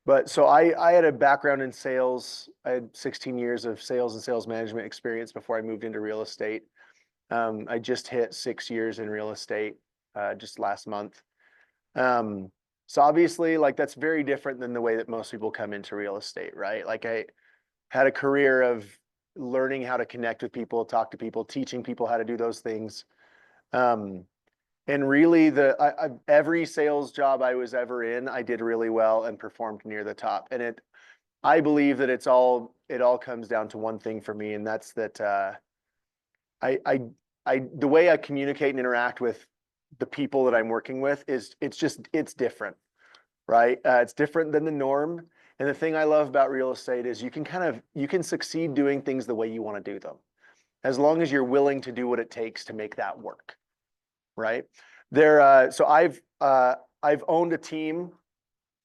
But so I had a background in sales. I had 16 years of sales and sales management experience before I moved into real estate. I just hit 6 years in real estate just last month. So obviously, like that's very different than the way that most people come into real estate, right? Like I had a career of learning how to connect with people, talk to people, teaching people how to do those things. Um, and really, every sales job I was ever in, I did really well and performed near the top. And I believe that it all comes down to one thing for me, and that's that I, I, the way I communicate and interact with the people that I'm working with it's different, right? It's different than the norm. And the thing I love about real estate is you can succeed doing things the way you want to do them, as long as you're willing to do what it takes to make that work, right? So I've owned a team.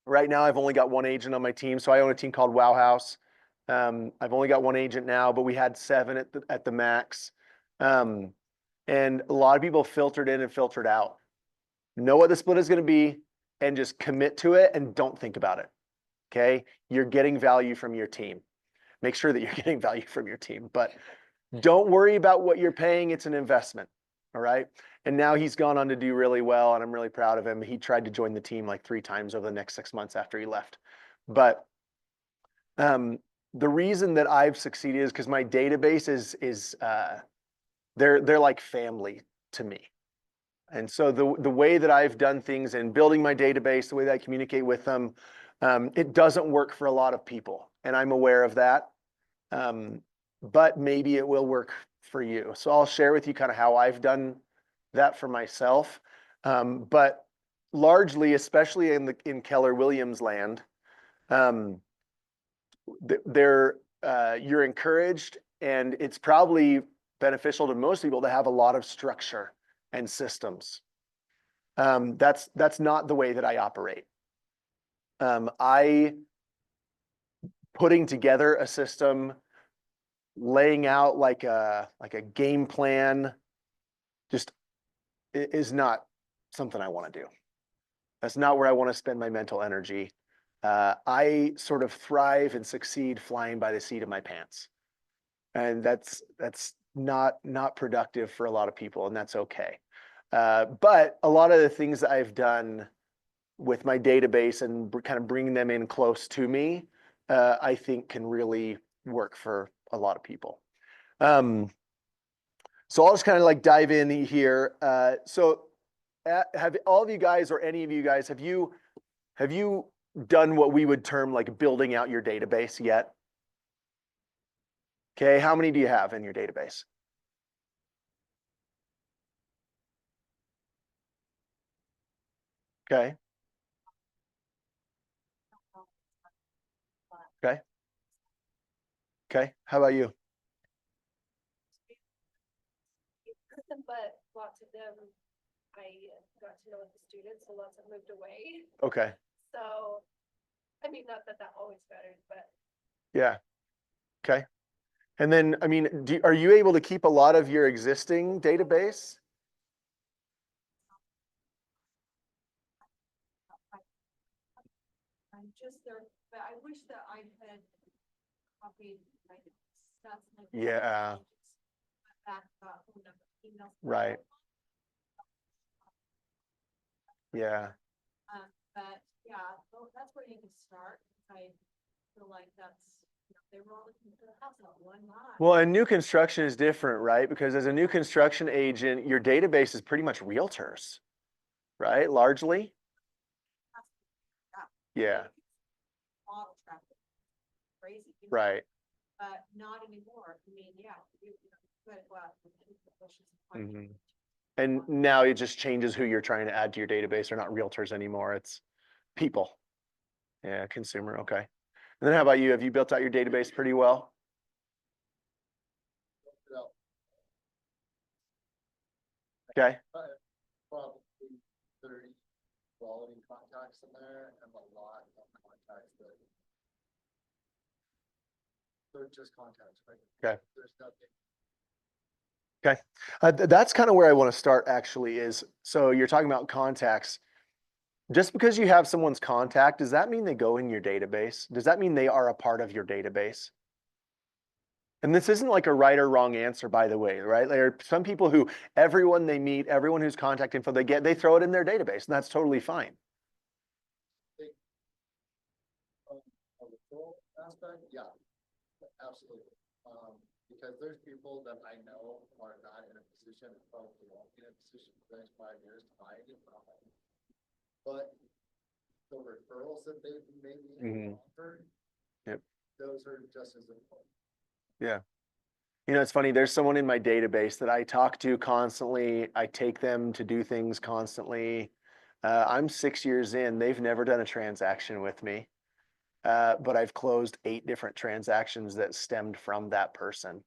Right now, I've only got one agent on my team. So I own a team called Wow House. I've only got one agent now, but we had 7 at the max. Um, and a lot of people filtered in and filtered out. Know what the split is going to be and just commit to it and don't think about it. Okay. You're getting value from your team. Make sure that you're getting value from your team, but don't worry about what you're paying. It's an investment. All right. And now he's gone on to do really well, and I'm really proud of him. He tried to join the team like 3 times over the next 6 months after he left. But the reason that I've succeeded is because my database is they're like family to me. And so the way that I've done things in building my database, the way that I communicate with them, it doesn't work for a lot of people, and I'm aware of that. But maybe it will work for you. So I'll share with you kind of how I've done that for myself. But largely, especially in Keller Williams land, um, you're encouraged, and it's probably beneficial to most people to have a lot of structure and systems. That's not the way that I operate. I putting together a system, laying out like a game plan, just is not something I want to do. That's not where I want to spend my mental energy. I sort of thrive and succeed flying by the seat of my pants, and that's not productive for a lot of people, and that's okay. But a lot of the things that I've done with my database and kind of bringing them in close to me, I think can really work for a lot of people. So I'll just kind of like dive in here. Have all of you guys or any of you guys, have you done what we would term like building out your database yet? Okay, how many do you have in your database? Okay. Okay. Okay. How about you? But lots of them, I got to know the students, so lots have moved away. Okay. So, I mean, not that always matters, but Yeah. Okay. And then, I mean, are you able to keep a lot of your existing database? I'm just there, but I wish that I had copied my stuff. Yeah. Right. Yeah. But yeah, that's where you can start. I feel like that's, they were all looking for the house at one lot. Well, and new construction is different, right? Because as a new construction agent, your database is pretty much realtors, right? Largely. Yeah. Model traffic, crazy. Right. But not anymore. I mean, yeah, but well, Mhm. And now it just changes who you're trying to add to your database. They're not realtors anymore. It's people. Yeah, consumer. Okay. And then how about you? Have you built out your database pretty well? Okay. Probably 30 quality contacts in there and a lot of contacts that they're just contacts, right? Okay. There's nothing. Okay. That's kind of where I want to start actually is, so you're talking about contacts. Just because you have someone's contact, does that mean they go in your database? Does that mean they are a part of your database? And this isn't like a right or wrong answer, by the way, right? There are some people who everyone they meet, everyone whose contact info they get, they throw it in their database, and that's totally fine. A referral aspect, yeah, absolutely. Because there's people that I know are not in a position, and probably won't be in a position for the next 5 years to buy it. But the referrals that they've maybe offered, Yep. those are just as important. Yeah. You know, it's funny, there's someone in my database that I talk to constantly. I take them to do things constantly. I'm 6 years in, they've never done a transaction with me. But I've closed 8 different transactions that stemmed from that person.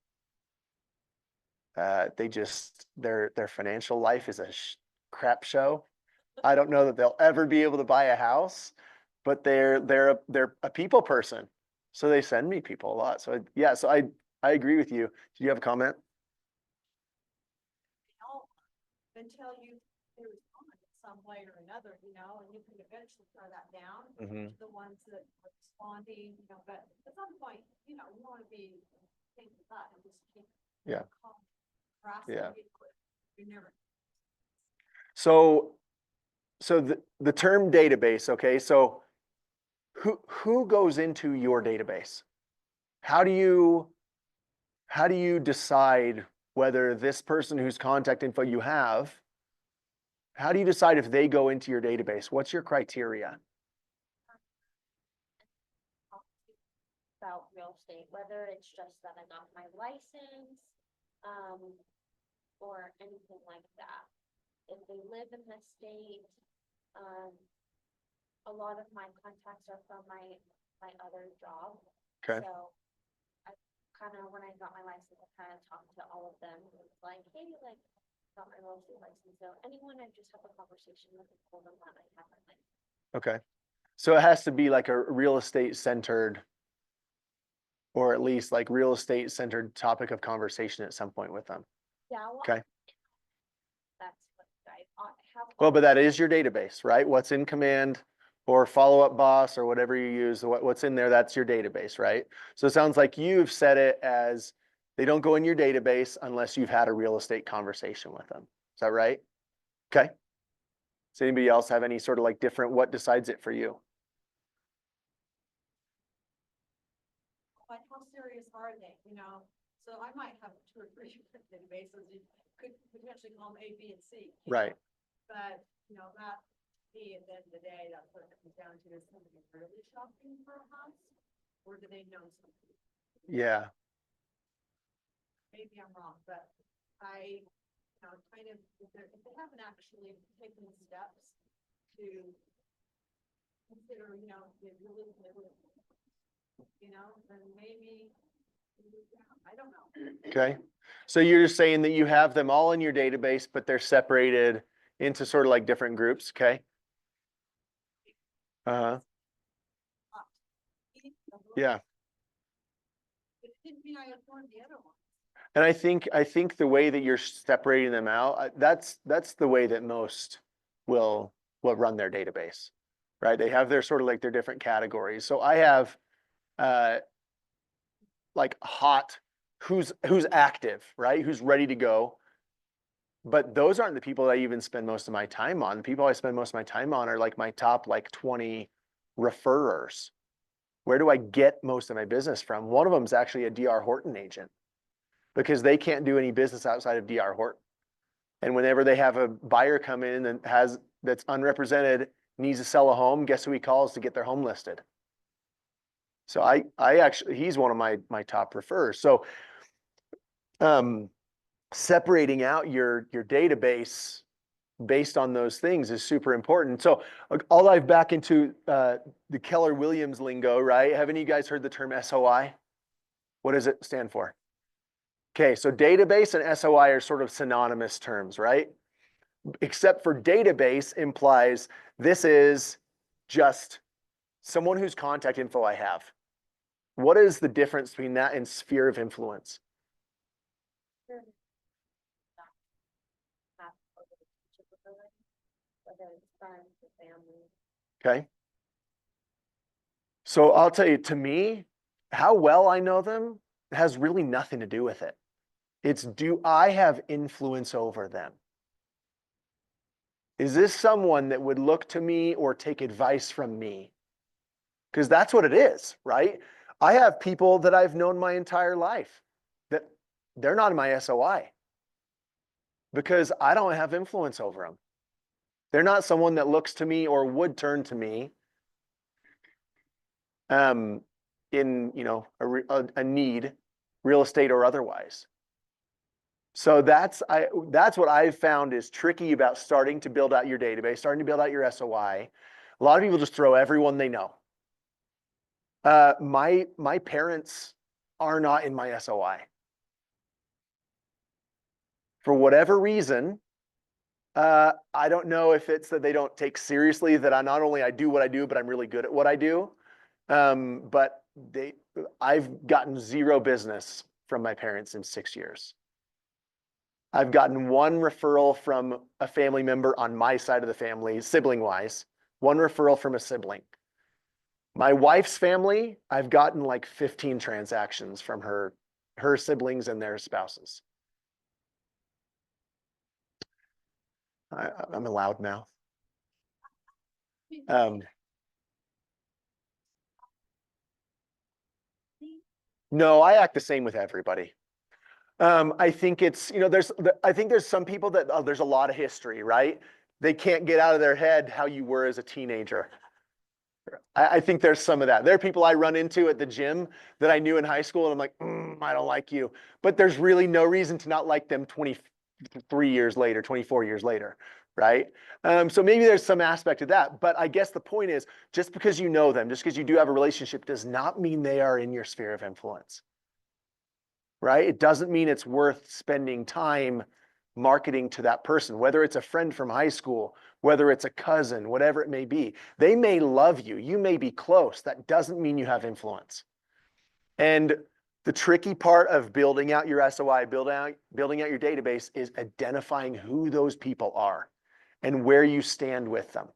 Their financial life is a crap show. I don't know that they'll ever be able to buy a house, but they're a people person. So they send me people a lot. So yeah, so I agree with you. Do you have a comment? Until you respond in some way or another, and you can eventually throw that down. Mhm. The ones that are responding, but at some point, you want to be thinking about and just keep. Yeah. Yeah. You never. So the term database, okay, so who goes into your database? How do you decide whether this person whose contact info you have, how do you decide if they go into your database? What's your criteria? About real estate, whether it's just that I got my license, or anything like that. If they live in the state, a lot of my contacts are from my other job. Okay. So I when I got my license, I talked to all of them. It was like, hey, got my real estate license. So anyone I just have a conversation with and told them that I have my license. Okay. So it has to be like a real estate centered, or at least like real estate centered topic of conversation at some point with them. Yeah. Well, Okay. that's what I have. Well, but that is your database, right? What's in command or follow-up boss or whatever you use, what's in there, that's your database, right? So it sounds like you've set it as they don't go in your database unless you've had a real estate conversation with them. Is that right? Okay. Does anybody else have any sort of like different, what decides it for you? But how serious are they, So I might have 2 or 3 different databases. You could potentially call them A, B, and C. Right. But, that, to me, at the end of the day, that's what it comes down to. Is somebody really shopping for a house? Or do they know something? Yeah. Maybe I'm wrong, but I, if they haven't actually taken the steps to consider, they really, then maybe, I don't know. Okay. So you're just saying that you have them all in your database, but they're separated into sort of like different groups. Okay. Uh-huh. Yeah. It didn't mean I ignored the other one. And I think the way that you're separating them out, that's the way that most will run their database, right? They have their sort of like their different categories. So I have like hot, who's active, right? Who's ready to go. But those aren't the people I even spend most of my time on. The people I spend most of my time on are like my top like 20 referrers. Where do I get most of my business from? One of them is actually a DR Horton agent, because they can't do any business outside of DR Horton. And whenever they have a buyer come in and that's unrepresented, needs to sell a home, guess who he calls to get their home listed? So I actually, he's one of my top referrers. So separating out your database based on those things is super important. So I'll dive back into the Keller Williams lingo, right? Haven't you guys heard the term SOI? What does it stand for? Okay, so database and SOI are sort of synonymous terms, right? Except for database implies this is just someone whose contact info I have. What is the difference between that and sphere of influence? Whether it's friends, the family. Okay. So I'll tell you, to me, how well I know them has really nothing to do with it. It's, do I have influence over them? Is this someone that would look to me or take advice from me? Because that's what it is, right? I have people that I've known my entire life that they're not in my SOI because I don't have influence over them. They're not someone that looks to me or would turn to me in, you know, a need, real estate or otherwise. So that's what I've found is tricky about starting to build out your database, starting to build out your SOI. A lot of people just throw everyone they know. My parents are not in my SOI. For whatever reason, I don't know if it's that they don't take seriously that I do what I do, but I'm really good at what I do. But I've gotten zero business from my parents in 6 years. I've gotten one referral from a family member on my side of the family, sibling-wise, one referral from a sibling. My wife's family, I've gotten like 15 transactions from her siblings and their spouses. I'm a loudmouth. No, I act the same with everybody. I think it's, you know, I think there's some people that, there's a lot of history, right? They can't get out of their head how you were as a teenager. I think there's some of that. There are people I run into at the gym that I knew in high school, and I'm like, I don't like you. But there's really no reason to not like them 23 years later, 24 years later, right? So maybe there's some aspect of that. But I guess the point is, just because you know them, just because you do have a relationship, does not mean they are in your sphere of influence, right? It doesn't mean it's worth spending time marketing to that person, whether it's a friend from high school, whether it's a cousin, whatever it may be. They may love you. You may be close. That doesn't mean you have influence. And the tricky part of building out your SOI, building out your database is identifying who those people are and where you stand with them.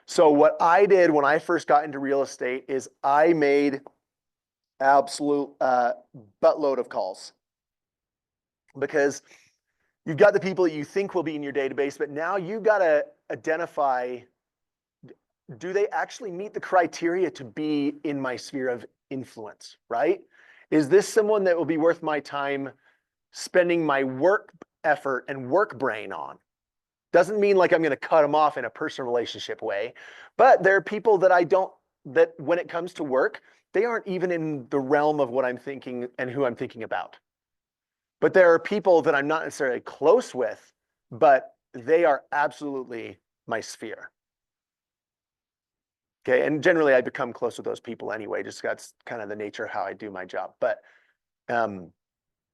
So what I did when I first got into real estate is I made absolute buttload of calls, because you've got the people that you think will be in your database, but now you've got to identify, do they actually meet the criteria to be in my sphere of influence, right? Is this someone that will be worth my time spending my work effort and work brain on? Doesn't mean like I'm going to cut them off in a personal relationship way, but there are people that when it comes to work, they aren't even in the realm of what I'm thinking and who I'm thinking about. But there are people that I'm not necessarily close with, but they are absolutely my sphere. Okay, and generally I become close with those people anyway, just that's kind of the nature of how I do my job. But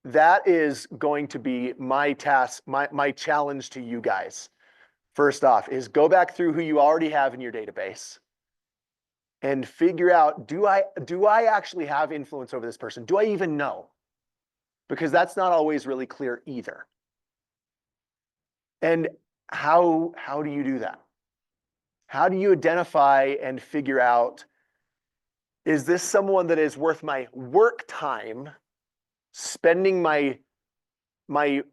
that is going to be my task, my challenge to you guys. First off, is go back through who you already have in your database and figure out, do I actually have influence over this person? Do I even know? Because that's not always really clear either. And how do you do that? How do you identify and figure out, is this someone that is worth my work time, spending my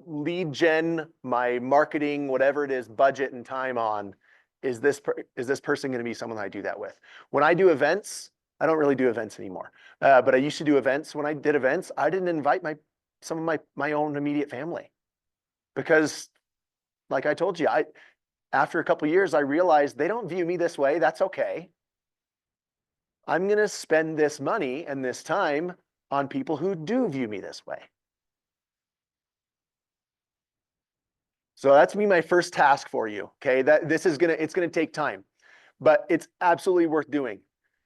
lead gen, my marketing, whatever it is, budget and time on? Is this person going to be someone I do that with? When I do events, I don't really do events anymore, but I used to do events. When I did events, I didn't invite some of my own immediate family, because like I told you, after a couple of years, I realized they don't view me this way. That's okay. I'm going to spend this money and this time on people who do view me this way. So that's me, my first task for you. Okay, it's gonna take time, but it's absolutely worth doing,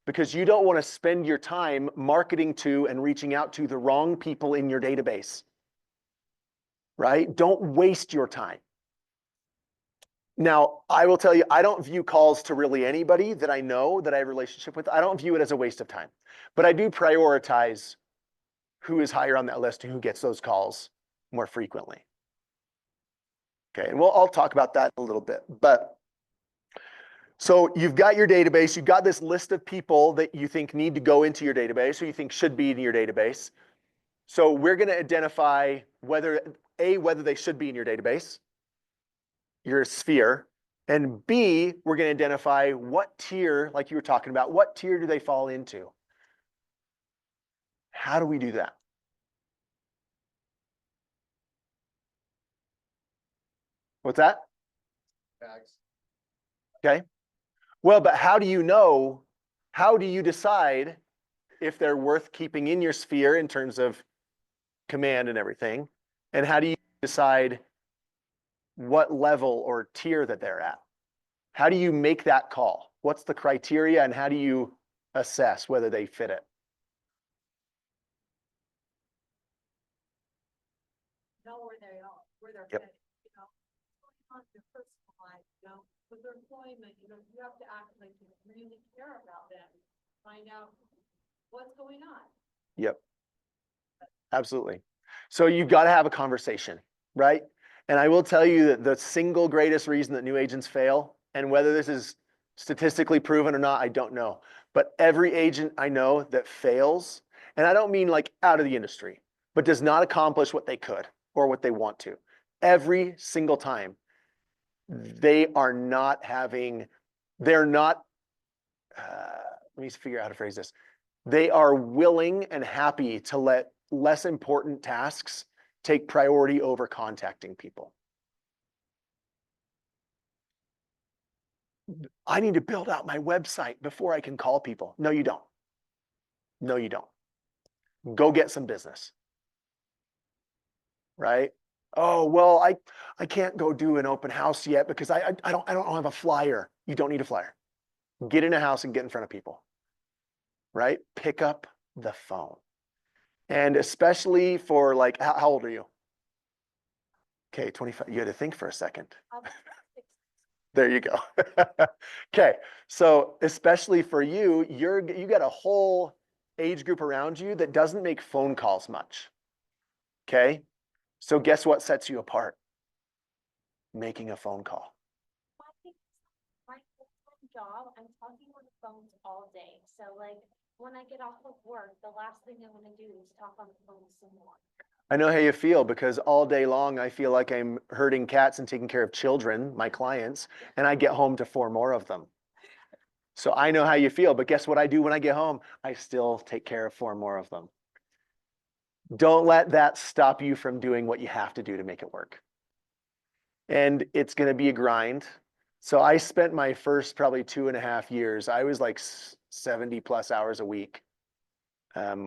because you don't want to spend your time marketing to and reaching out to the wrong people in your database, right? Don't waste your time. Now, I will tell you, I don't view calls to really anybody that I know that I have a relationship with. I don't view it as a waste of time, but I do prioritize who is higher on that list and who gets those calls more frequently. Okay, and I'll talk about that in a little bit, but So you've got your database, you've got this list of people that you think need to go into your database or you think should be in your database. So we're going to identify whether they should be in your database, your sphere, and B, we're going to identify what tier, like you were talking about, what tier do they fall into? How do we do that? What's that? Tags. Okay. Well, but how do you know, how do you decide if they're worth keeping in your sphere in terms of command and everything? And how do you decide what level or tier that they're at? How do you make that call? What's the criteria and how do you assess whether they fit it? Know where they are, where they're Yep. headed, you know, what's going on in their personal life, you know, with their employment, you know, you have to act like you really care about them, find out what's going on. Yep. Absolutely. So you've got to have a conversation, right? And I will tell you that the single greatest reason that new agents fail, and whether this is statistically proven or not, I don't know. But every agent I know that fails, and I don't mean like out of the industry, but does not accomplish what they could or what they want to. Every single time, they are not having, they're not, let me figure out how to phrase this. They are willing and happy to let less important tasks take priority over contacting people. I need to build out my website before I can call people. No, you don't. No, you don't. Go get some business. Right? Oh, well, I can't go do an open house yet because I don't have a flyer. You don't need a flyer. Get in a house and get in front of people. Right? Pick up the phone. And especially for like, how old are you? Okay, 25. You had to think for a second. There you go. Okay, so especially for you, you got a whole age group around you that doesn't make phone calls much. Okay, so guess what sets you apart? Making a phone call. I think my full-time job, I'm talking on the phones all day. So like when I get off of work, the last thing I want to do is talk on the phone with someone. I know how you feel because all day long I feel like I'm herding cats and taking care of children, my clients, and I get home to 4 more of them. So I know how you feel, but guess what I do when I get home? I still take care of 4 more of them. Don't let that stop you from doing what you have to do to make it work. And it's going to be a grind. So I spent my first probably 2.5 years, I was like 70 plus hours a week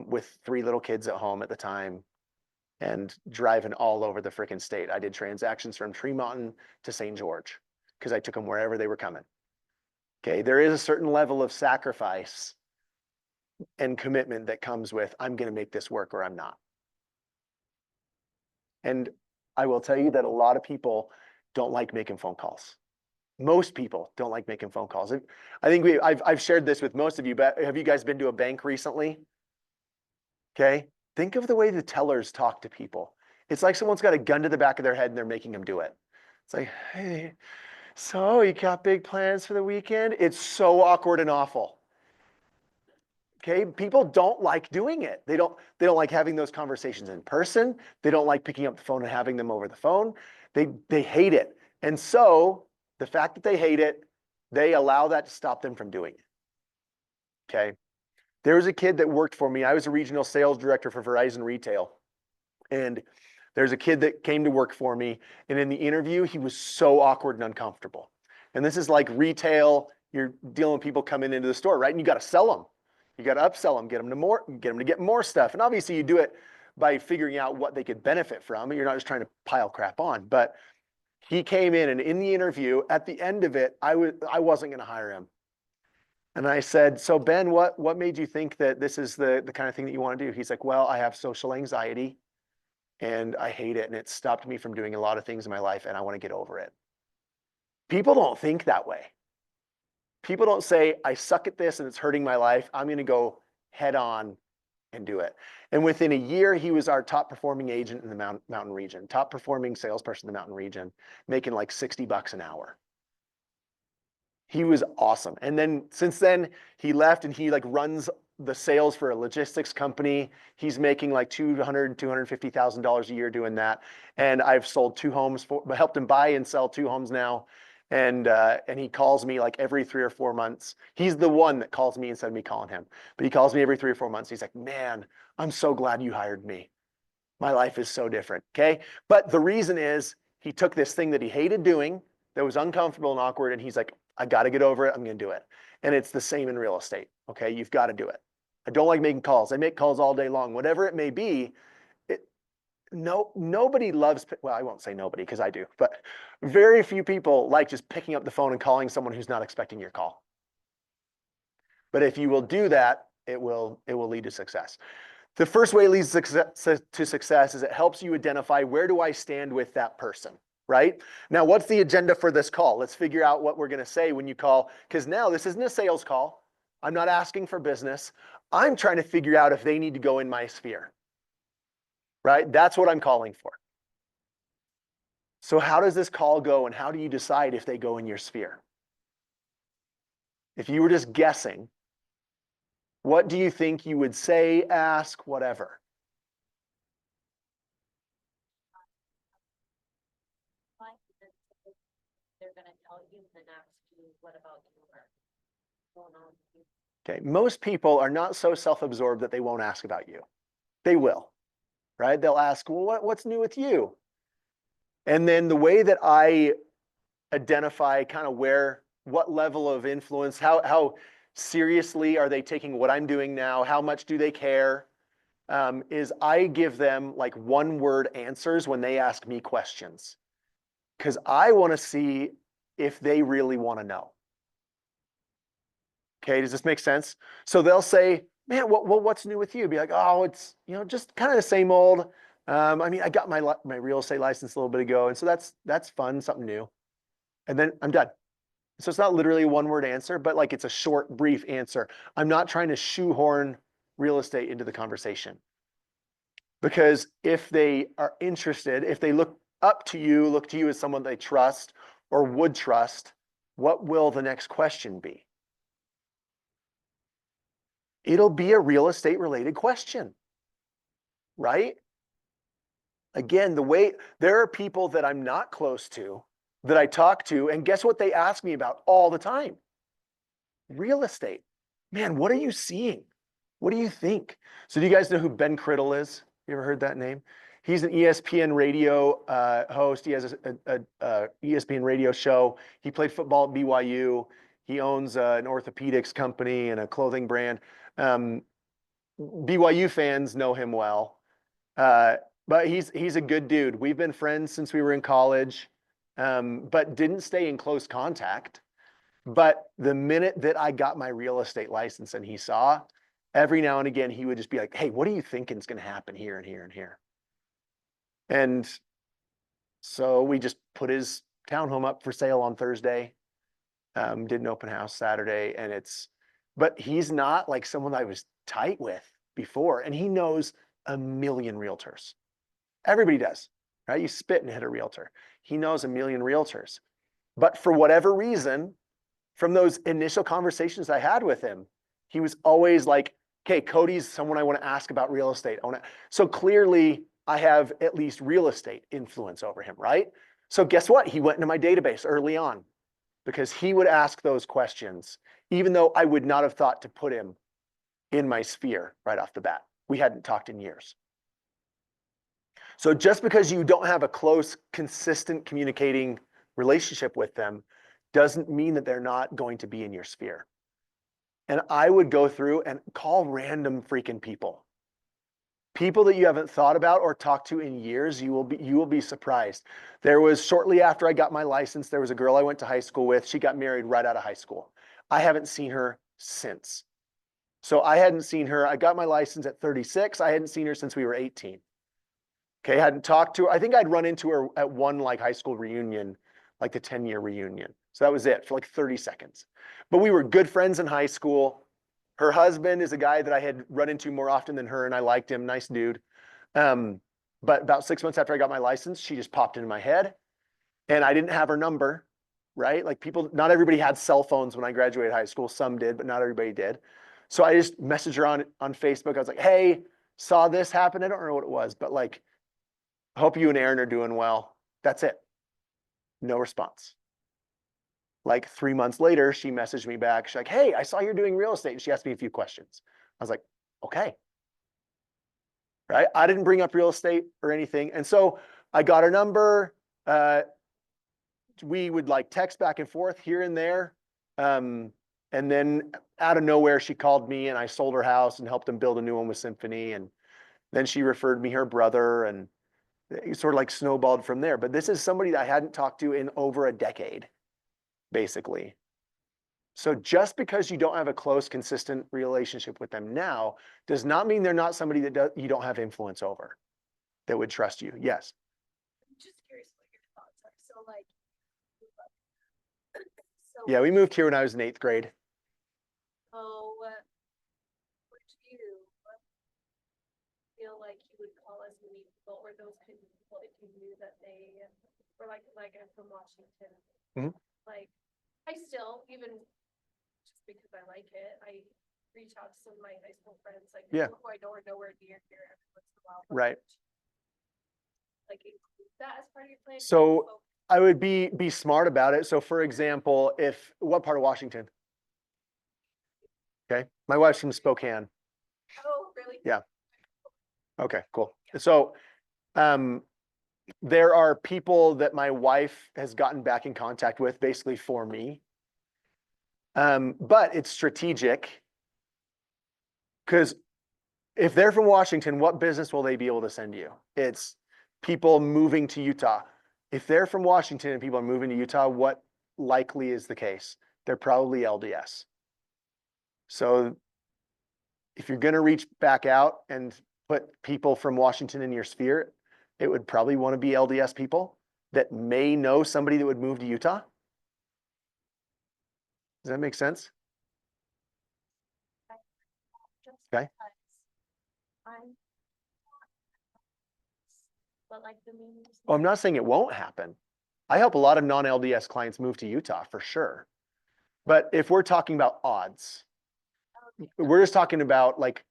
with 3 little kids at home at the time and driving all over the freaking state. I did transactions from Tremonton to St. George because I took them wherever they were coming. Okay, there is a certain level of sacrifice and commitment that comes with, I'm going to make this work or I'm not. And I will tell you that a lot of people don't like making phone calls. Most people don't like making phone calls. I think I've shared this with most of you, but have you guys been to a bank recently? Okay. Think of the way the tellers talk to people. It's like someone's got a gun to the back of their head and they're making them do it. It's like, hey, so you got big plans for the weekend? It's so awkward and awful. Okay, people don't like doing it. They don't like having those conversations in person. They don't like picking up the phone and having them over the phone. They hate it. And so the fact that they hate it, they allow that to stop them from doing it. Okay. There was a kid that worked for me. I was a regional sales director for Verizon Retail. And there's a kid that came to work for me. And in the interview, he was so awkward and uncomfortable. And this is like retail. You're dealing with people coming into the store, right? And you got to sell them. You got to upsell them, get them to get more stuff. And obviously you do it by figuring out what they could benefit from. You're not just trying to pile crap on. But he came in and in the interview, at the end of it, I wasn't going to hire him. And I said, so Ben, what made you think that this is the kind of thing that you want to do? He's like, well, I have social anxiety and I hate it. And it stopped me from doing a lot of things in my life and I want to get over it. People don't think that way. People don't say, I suck at this and it's hurting my life. I'm going to go head on and do it. And within a year, he was our top performing agent in the mountain region, top performing salesperson in the mountain region, making like $60 an hour. He was awesome. And then since then he left and he like runs the sales for a logistics company. He's making like $250,000 a year doing that. And I've sold 2 homes for, helped him buy and sell 2 homes now. And he calls me like every 3 or 4 months. He's the one that calls me instead of me calling him. But he calls me every 3 or 4 months. He's like, man, I'm so glad you hired me. My life is so different. Okay. But the reason is he took this thing that he hated doing that was uncomfortable and awkward. And he's like, I got to get over it. I'm going to do it. And it's the same in real estate. Okay. You've got to do it. I don't like making calls. I make calls all day long, whatever it may be. Nobody loves, well, I won't say nobody because I do, but very few people like just picking up the phone and calling someone who's not expecting your call. But if you will do that, it will lead to success. The first way it leads to success is it helps you identify, where do I stand with that person, right? Now, what's the agenda for this call? Let's figure out what we're going to say when you call, because now this isn't a sales call. I'm not asking for business. I'm trying to figure out if they need to go in my sphere, right? That's what I'm calling for. So how does this call go, and how do you decide if they go in your sphere? If you were just guessing, what do you think you would say, ask, whatever? They're gonna tell you and then ask you, what about you, or going on with you? Okay, most people are not so self-absorbed that they won't ask about you. They will, right? They'll ask, well, what's new with you? And then the way that I identify kind of what level of influence, how seriously are they taking what I'm doing now? How much do they care? Is I give them like 1-word answers when they ask me questions, because I want to see if they really want to know. Okay, does this make sense? So they'll say, man, what's new with you? Be like, oh, it's, just kind of the same old. I mean, I got my real estate license a little bit ago, and so that's fun, something new. And then I'm done. So it's not literally a 1-word answer, but like it's a short, brief answer. I'm not trying to shoehorn real estate into the conversation. Because if they are interested, if they look to you as someone they trust or would trust, what will the next question be? It'll be a real estate related question, right? Again, there are people that I'm not close to that I talk to, and guess what they ask me about all the time? Real estate. Man, what are you seeing? What do you think? So do you guys know who Ben Criddle is? You ever heard that name? He's an ESPN radio host. He has a ESPN radio show. He played football at BYU. He owns an orthopedics company and a clothing brand. BYU fans know him well, but he's a good dude. We've been friends since we were in college, but didn't stay in close contact. But the minute that I got my real estate license and he saw, every now and again, he would just be like, hey, what do you think is going to happen here and here and here? And so we just put his townhome up for sale on Thursday, did an open house Saturday, but he's not like someone I was tight with before. And he knows a million realtors. Everybody does, right? You spit and hit a realtor. He knows a million realtors. But for whatever reason, from those initial conversations I had with him, he was always like, okay, Cody's someone I want to ask about real estate. So clearly I have at least real estate influence over him, right? So guess what? He went into my database early on because he would ask those questions, even though I would not have thought to put him in my sphere right off the bat. We hadn't talked in years. So just because you don't have a close, consistent communicating relationship with them doesn't mean that they're not going to be in your sphere. And I would go through and call random freaking people. People that you haven't thought about or talked to in years, you will be surprised. There was shortly after I got my license, there was a girl I went to high school with. She got married right out of high school. I haven't seen her since. So I hadn't seen her. I got my license at 36. I hadn't seen her since we were 18. Okay, I hadn't talked to her. I think I'd run into her at one like high school reunion, like the 10-year reunion. So that was it for like 30 seconds. But we were good friends in high school. Her husband is a guy that I had run into more often than her, and I liked him, nice dude. But about 6 months after I got my license, she just popped into my head, and I didn't have her number. right? Like people, not everybody had cell phones when I graduated high school. Some did, but not everybody did. So I just messaged her on Facebook. I was like, hey, saw this happen. I don't know what it was, but like, hope you and Aaron are doing well. That's it. No response. Like 3 months later, she messaged me back. She's like, hey, I saw you're doing real estate. And she asked me a few questions. I was like, okay. Right? I didn't bring up real estate or anything. And so I got her number. We would like text back and forth here and there. And then out of nowhere, she called me and I sold her house and helped them build a new one with Symphony. And then she referred me her brother and it sort of like snowballed from there. But this is somebody that I hadn't talked to in over a decade, basically. So just because you don't have a close, consistent relationship with them now does not mean they're not somebody that you don't have influence over, that would trust you. Yes. I'm just curious what your thoughts are. So like, so. Yeah, we moved here when I was in 8th grade. Oh, would you feel like you would call us many people or those kind of people if you knew that they were like I'm from Washington? Mhm. Like, I still, even just because I like it, I reach out to some of my high school friends, like, Yeah. who I know are nowhere near here every once in a while. Right. Like, include that as part of your plan? So I would be smart about it. So for example, what part of Washington? Okay. My wife's from Spokane. Oh, really? Yeah. Okay, cool. So there are people that my wife has gotten back in contact with basically for me. But it's strategic because if they're from Washington, what business will they be able to send you? It's people moving to Utah. If they're from Washington and people are moving to Utah, what likely is the case? They're probably LDS. So if you're going to reach back out and put people from Washington in your sphere, it would probably want to be LDS people that may know somebody that would move to Utah. Does that make sense? Just Okay. because I'm. But like the means. Oh, I'm not saying it won't happen. I help a lot of non-LDS clients move to Utah for sure. But if we're talking about odds, we're just talking about like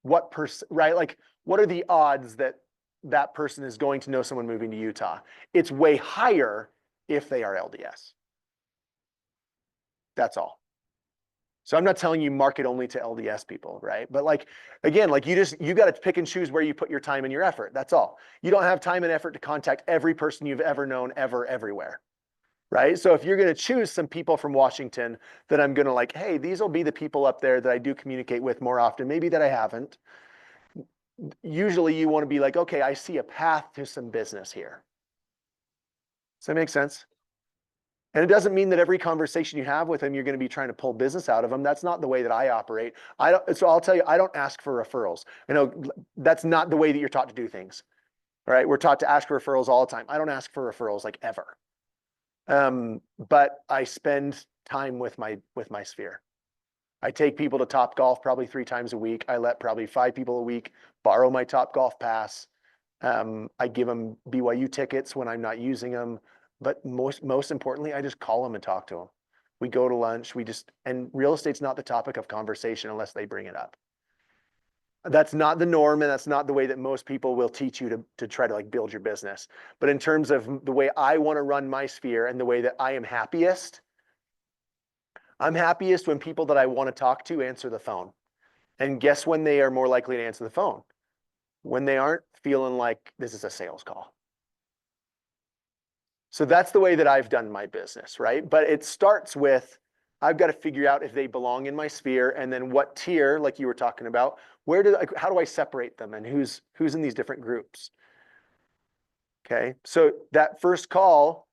what person, right? Like what are the odds that that person is going to know someone moving to Utah? It's way higher if they are LDS. That's all. So I'm not telling you market only to LDS people, right? But like, again, like you got to pick and choose where you put your time and your effort. That's all. You don't have time and effort to contact every person you've ever known, ever, everywhere, right? So if you're going to choose some people from Washington that I'm going to like, hey, these will be the people up there that I do communicate with more often, maybe that I haven't. Usually you want to be like, okay, I see a path to some business here. Does that make sense? And it doesn't mean that every conversation you have with them, you're going to be trying to pull business out of them. That's not the way that I operate. So I'll tell you, I don't ask for referrals. You know, that's not the way that you're taught to do things. All right. We're taught to ask for referrals all the time. I don't ask for referrals like ever. But I spend time with my sphere. I take people to Top Golf probably 3 times a week. I let probably 5 people a week borrow my Top Golf pass. I give them BYU tickets when I'm not using them. But most importantly, I just call them and talk to them. We go to lunch. And real estate's not the topic of conversation unless they bring it up. That's not the norm, and that's not the way that most people will teach you to try to like build your business. But in terms of the way I want to run my sphere and the way that I am happiest, I'm happiest when people that I want to talk to answer the phone. And guess when they are more likely to answer the phone? When they aren't feeling like this is a sales call. So that's the way that I've done my business, right? But it starts with, I've got to figure out if they belong in my sphere and then what tier, like you were talking about, how do I separate them and who's in these different groups? Okay, so that first call,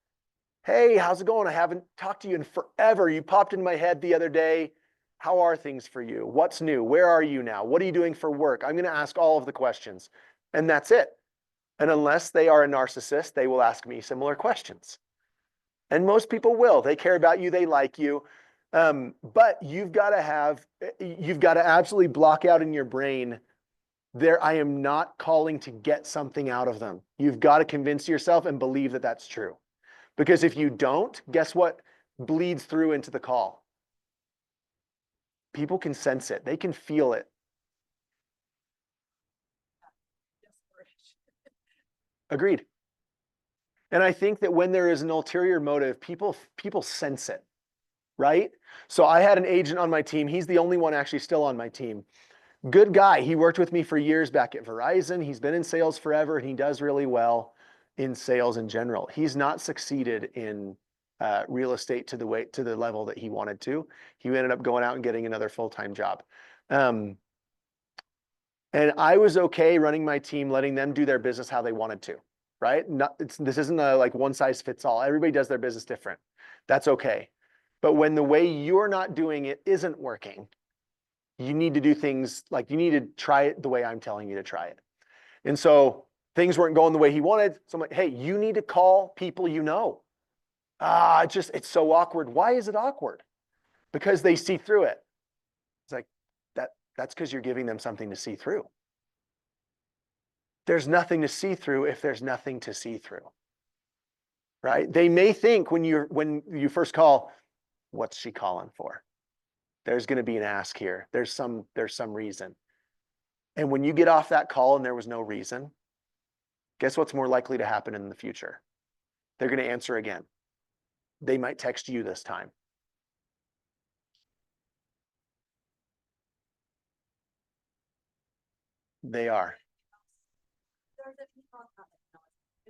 hey, how's it going? I haven't talked to you in forever. You popped in my head the other day. How are things for you? What's new? Where are you now? What are you doing for work? I'm going to ask all of the questions. And that's it. And unless they are a narcissist, they will ask me similar questions. And most people will. They care about you. They like you. But you've got to absolutely block out in your brain I am not calling to get something out of them. You've got to convince yourself and believe that that's true. Because if you don't, guess what? bleeds through into the call. People can sense it. They can feel it. Agreed. And I think that when there is an ulterior motive, people sense it, right? So I had an agent on my team. He's the only one actually still on my team. Good guy. He worked with me for years back at Verizon. He's been in sales forever, and he does really well in sales in general. He's not succeeded in real estate to the level that he wanted to. He ended up going out and getting another full-time job. And I was okay running my team, letting them do their business how they wanted to, right? This isn't a like one size fits all. Everybody does their business different. That's okay. But when the way you're not doing it isn't working, you need to do things like you need to try it the way I'm telling you to try it. And so things weren't going the way he wanted. So I'm like, hey, you need to call people you know. It's so awkward. Why is it awkward? Because they see through it. It's like, that's because you're giving them something to see through. There's nothing to see through if there's nothing to see through. Right? They may think when you first call, what's she calling for? There's going to be an ask here. There's some reason. And when you get off that call and there was no reason, guess what's more likely to happen in the future? They're going to answer again. They might text you this time. They are.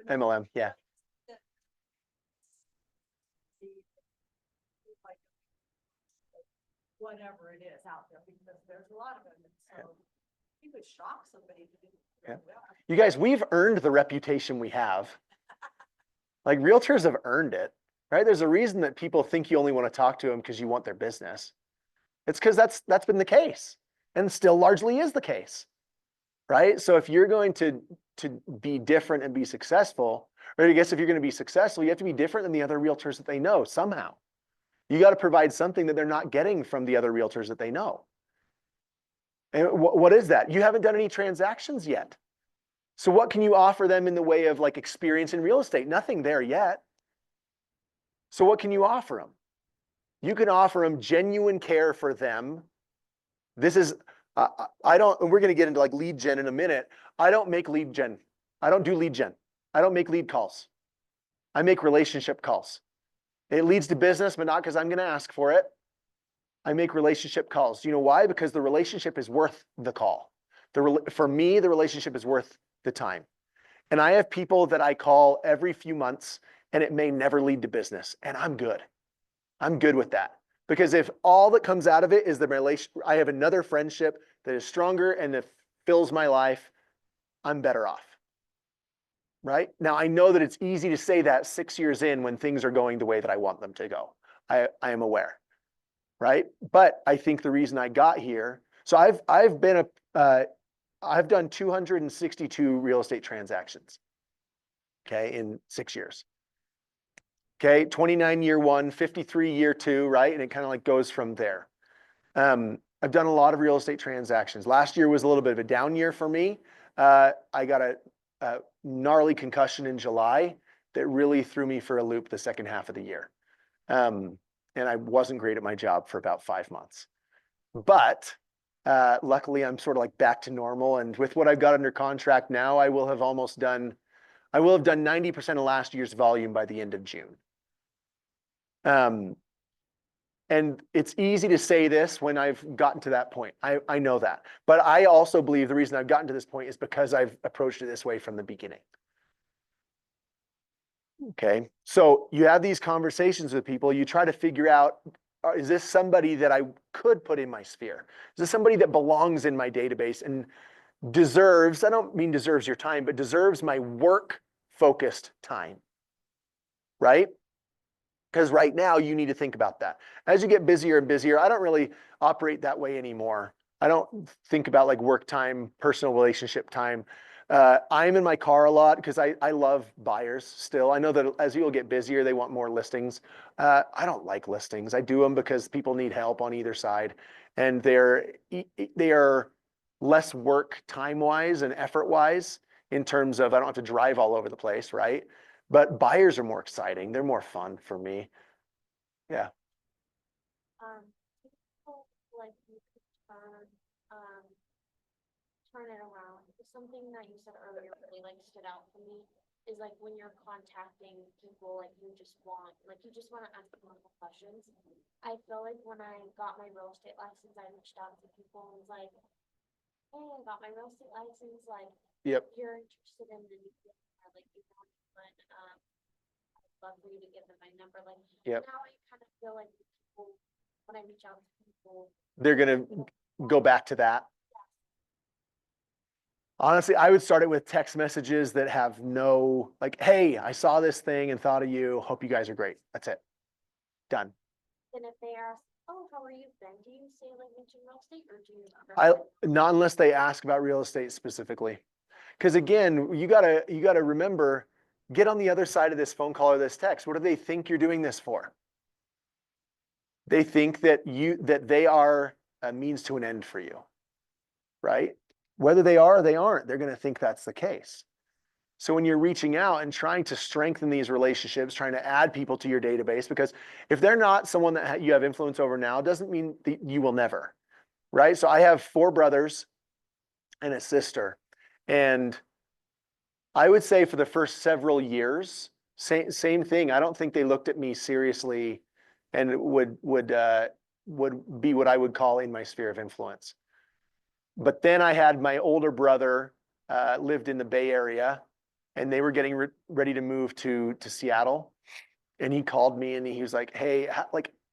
MLM, yeah. Whatever it is out there, because there's a lot of them. So you could shock somebody to do it very well. You guys, we've earned the reputation we have. Like realtors have earned it, right? There's a reason that people think you only want to talk to them because you want their business. It's because that's been the case and still largely is the case, right? So if you're going to be different and be successful, or I guess if you're going to be successful, you have to be different than the other realtors that they know somehow. You got to provide something that they're not getting from the other realtors that they know. And what is that? You haven't done any transactions yet. So what can you offer them in the way of like experience in real estate? Nothing there yet. So what can you offer them? You can offer them genuine care for them. This is, we're going to get into like lead gen in a minute. I don't make lead gen. I don't do lead gen. I don't make lead calls. I make relationship calls. It leads to business, but not because I'm going to ask for it. I make relationship calls. You know why? Because the relationship is worth the call. For me, the relationship is worth the time. And I have people that I call every few months, and it may never lead to business. And I'm good. I'm good with that. Because if all that comes out of it is the relation, I have another friendship that is stronger and that fills my life, I'm better off. Right? Now, I know that it's easy to say that 6 years in when things are going the way that I want them to go. I am aware. Right? But I think the reason I got here, so I've done 262 real estate transactions, okay, in 6 years. Okay, 29 year one, 53 year two, right? And it kind of like goes from there. I've done a lot of real estate transactions. Last year was a little bit of a down year for me. I got a gnarly concussion in July that really threw me for a loop the second half of the year. And I wasn't great at my job for about 5 months. But luckily, I'm sort of like back to normal. And with what I've got under contract now, I will have done 90% of last year's volume by the end of June. And it's easy to say this when I've gotten to that point. I know that. But I also believe the reason I've gotten to this point is because I've approached it this way from the beginning. Okay, so you have these conversations with people, you try to figure out, is this somebody that I could put in my sphere? Is this somebody that belongs in my database and deserves, I don't mean deserves your time, but deserves my work-focused time, right? Because right now you need to think about that. As you get busier and busier, I don't really operate that way anymore. I don't think about like work time, personal relationship time. I'm in my car a lot because I love buyers still. I know that as you'll get busier, they want more listings. I don't like listings. I do them because people need help on either side. And they are less work time-wise and effort-wise in terms of I don't have to drive all over the place, right? But buyers are more exciting. They're more fun for me. Yeah. People, like you could turn it around. Something that you said earlier really like stood out for me is like when you're contacting people, like you just want to ask them questions. I feel like when I got my real estate license, I reached out to people and was like, hey, I got my real estate license, like, Yep. if you're interested in the new, like, you know, but, I'd love for you to give them my number, like, Yep. now I kind of feel like people, when I reach out to people, They're going to go back to that. Honestly, I would start it with text messages that have no, like, hey, I saw this thing and thought of you. Hope you guys are great. That's it. Done. then if they ask, oh, how are you then? Do you say like mention real estate or do you? Not unless they ask about real estate specifically. Because again, you gotta remember, get on the other side of this phone call or this text. What do they think you're doing this for? They think that they are a means to an end for you, right? Whether they are or they aren't, they're going to think that's the case. So when you're reaching out and trying to strengthen these relationships, trying to add people to your database, because if they're not someone that you have influence over now, doesn't mean that you will never, right? So I have 4 brothers and a sister. And I would say for the first several years, same thing. I don't think they looked at me seriously and would be what I would call in my sphere of influence. But then I had my older brother lived in the Bay Area, and they were getting ready to move to Seattle. And he called me and he was like, hey,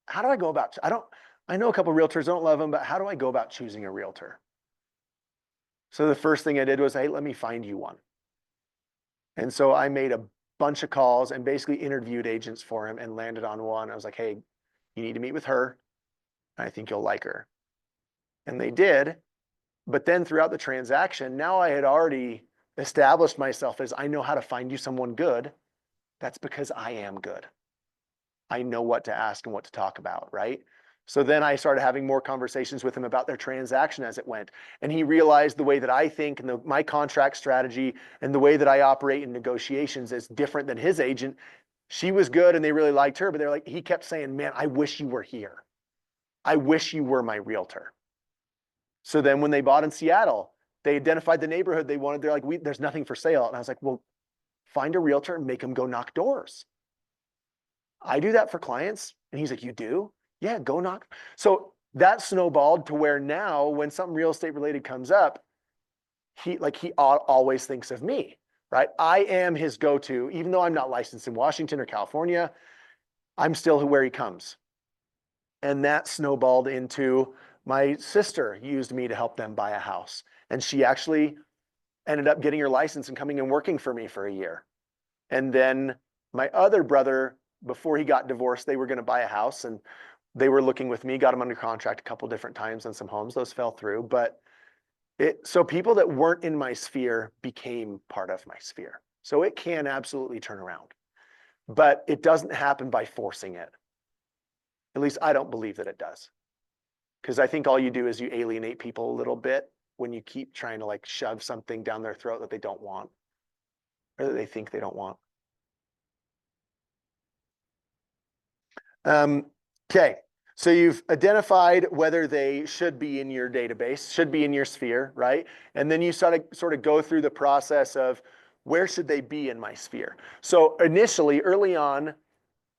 how do I go about, I know a couple of realtors, I don't love them, but how do I go about choosing a realtor? So the first thing I did was, hey, let me find you one. And so I made a bunch of calls and basically interviewed agents for him and landed on one. I was like, hey, you need to meet with her. I think you'll like her. And they did. But then throughout the transaction, now I had already established myself as I know how to find you someone good. That's because I am good. I know what to ask and what to talk about, right? So then I started having more conversations with him about their transaction as it went. And he realized the way that I think and my contract strategy and the way that I operate in negotiations is different than his agent. She was good and they really liked her, but they're like, he kept saying, man, I wish you were here. I wish you were my realtor. So then when they bought in Seattle, they identified the neighborhood they wanted. They're like, there's nothing for sale. And I was like, well, find a realtor and make them go knock doors. I do that for clients. And he's like, you do? Yeah, go knock. So that snowballed to where now when something real estate related comes up, he always thinks of me, right? I am his go-to, even though I'm not licensed in Washington or California, I'm still where he comes. And that snowballed into my sister used me to help them buy a house. And she actually ended up getting her license and coming and working for me for a year. And then my other brother, before he got divorced, they were going to buy a house and they were looking with me, got them under contract a couple different times on some homes. Those fell through. But so people that weren't in my sphere became part of my sphere. So it can absolutely turn around. But it doesn't happen by forcing it. At least I don't believe that it does. Because I think all you do is you alienate people a little bit when you keep trying to like shove something down their throat that they don't want or that they think they don't want. Okay, so you've identified whether they should be in your database, should be in your sphere, right? And then you sort of go through the process of where should they be in my sphere? So initially, early on,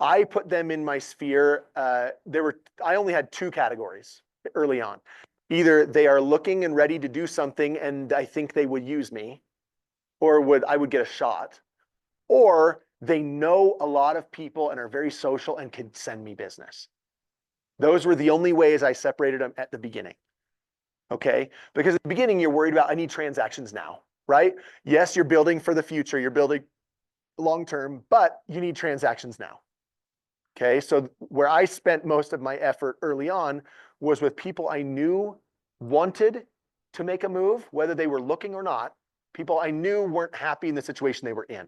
I put them in my sphere. I only had 2 categories early on. Either they are looking and ready to do something and I think they would use me, or I would get a shot, or they know a lot of people and are very social and could send me business. Those were the only ways I separated them at the beginning. Okay? Because at the beginning, you're worried about, I need transactions now, right? Yes, you're building for the future, you're building long term, but you need transactions now. Okay? So where I spent most of my effort early on was with people I knew wanted to make a move, whether they were looking or not, people I knew weren't happy in the situation they were in.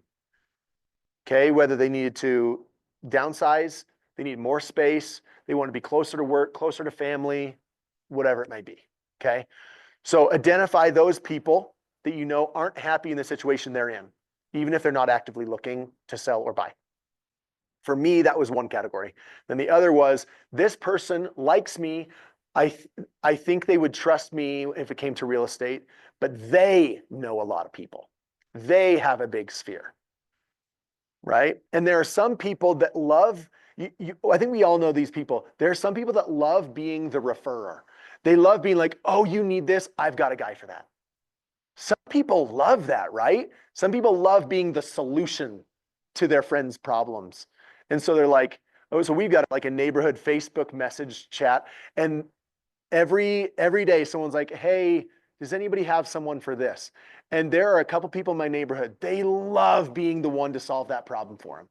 Okay, whether they needed to downsize, they need more space, they want to be closer to work, closer to family, whatever it may be. Okay, so identify those people that you know aren't happy in the situation they're in, even if they're not actively looking to sell or buy. For me, that was one category. Then the other was, this person likes me. I think they would trust me if it came to real estate, but they know a lot of people. They have a big sphere, right? And there are some people that love, I think we all know these people. There are some people that love being the referrer. They love being like, oh, you need this, I've got a guy for that. Some people love that, right? Some people love being the solution to their friends' problems. And so they're like, oh, so we've got like a neighborhood Facebook message chat. And every day someone's like, hey, does anybody have someone for this? And there are a couple people in my neighborhood, they love being the one to solve that problem for them.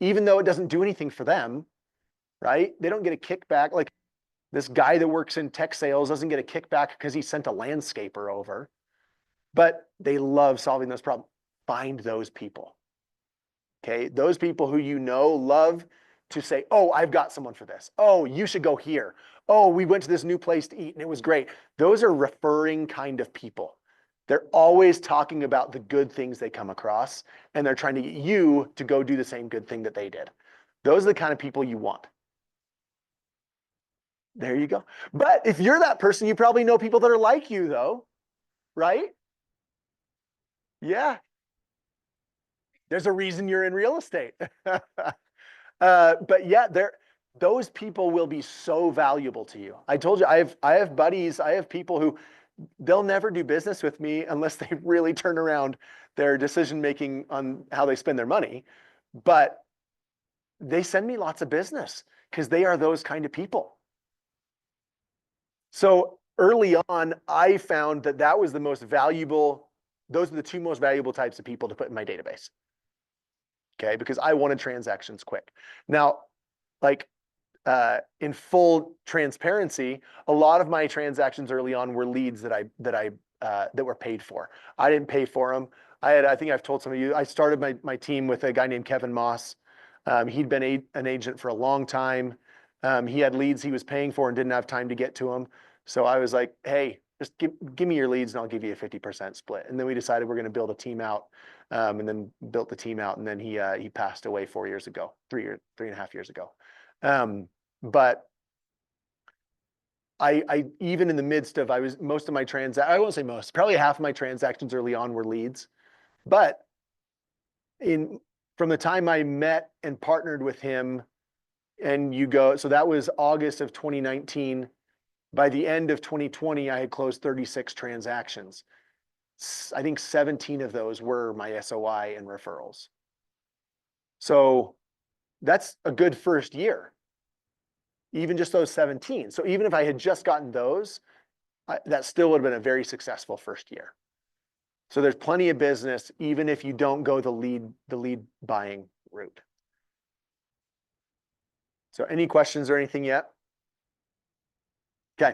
Even though it doesn't do anything for them, right? They don't get a kickback. Like this guy that works in tech sales doesn't get a kickback because he sent a landscaper over, but they love solving those problems. Find those people. Okay, those people who you know love to say, oh, I've got someone for this. Oh, you should go here. Oh, we went to this new place to eat and it was great. Those are referring kind of people. They're always talking about the good things they come across, and they're trying to get you to go do the same good thing that they did. Those are the kind of people you want. There you go. But if you're that person, you probably know people that are like you though, right? Yeah. There's a reason you're in real estate. But yeah, those people will be so valuable to you. I told you, I have buddies, I have people who they'll never do business with me unless they really turn around their decision making on how they spend their money. But they send me lots of business because they are those kind of people. So early on, I found that was the most valuable, those are the two most valuable types of people to put in my database. Okay, because I wanted transactions quick. Now, like in full transparency, a lot of my transactions early on were leads that were paid for. I didn't pay for them. I think I've told some of you, I started my team with a guy named Kevin Moss. He'd been an agent for a long time. He had leads he was paying for and didn't have time to get to them. So I was like, hey, just give me your leads and I'll give you a 50% split. And then we decided we're going to build a team out, and then built the team out. And then he passed away 4 years ago, 3.5 years ago. But I even in the midst of, most of my I won't say most, probably half of my transactions early on were leads. But from the time I met and partnered with him and so that was August of 2019. By the end of 2020, I had closed 36 transactions. I think 17 of those were my SOI and referrals. So that's a good first year. Even just those 17. So even if I had just gotten those, that still would have been a very successful first year. So there's plenty of business, even if you don't go the lead buying route. So any questions or anything yet? Okay.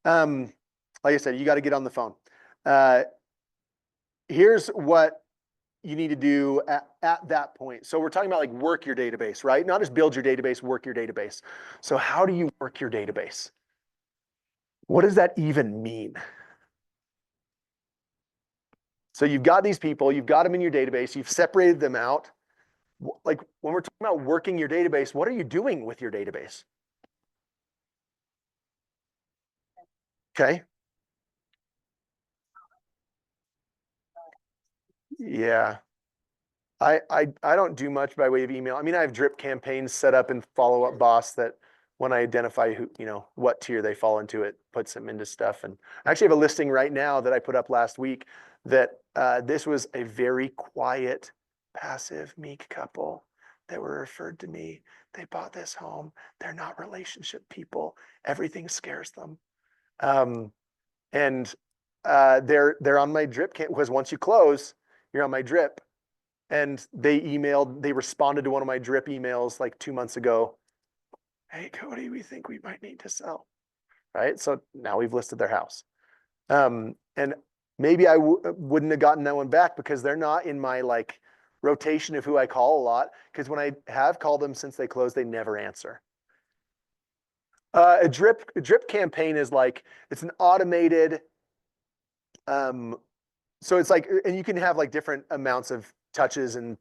Like I said, you got to get on the phone. Here's what you need to do at that point. So we're talking about like work your database, right? Not just build your database, work your database. So how do you work your database? What does that even mean? So you've got these people, you've got them in your database, you've separated them out. Like when we're talking about working your database, what are you doing with your database? Okay. Yeah. I don't do much by way of email. I mean, I have drip campaigns set up in Follow Up Boss that when I identify who, what tier they fall into, it puts them into stuff. And I actually have a listing right now that I put up last week that this was a very quiet, passive, meek couple that were referred to me. They bought this home. They're not relationship people. Everything scares them. And they're on my drip because once you close, you're on my drip. And they responded to one of my drip emails like 2 months ago. Hey, Cody, we think we might need to sell. Right. So now we've listed their house. And maybe I wouldn't have gotten that one back because they're not in my like rotation of who I call a lot. Because when I have called them since they closed, they never answer. A drip campaign is like, it's an automated, so it's like, and you can have like different amounts of touches and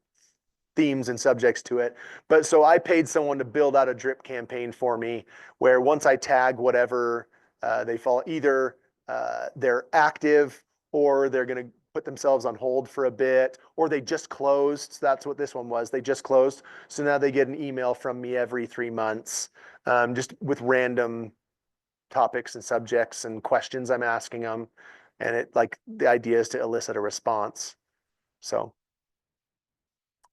themes and subjects to it. But so I paid someone to build out a drip campaign for me where once I tag whatever they follow, either they're active or they're going to put themselves on hold for a bit, or they just closed. So that's what this one was. They just closed. So now they get an email from me every 3 months, just with random topics and subjects and questions I'm asking them. And it like the idea is to elicit a response. So,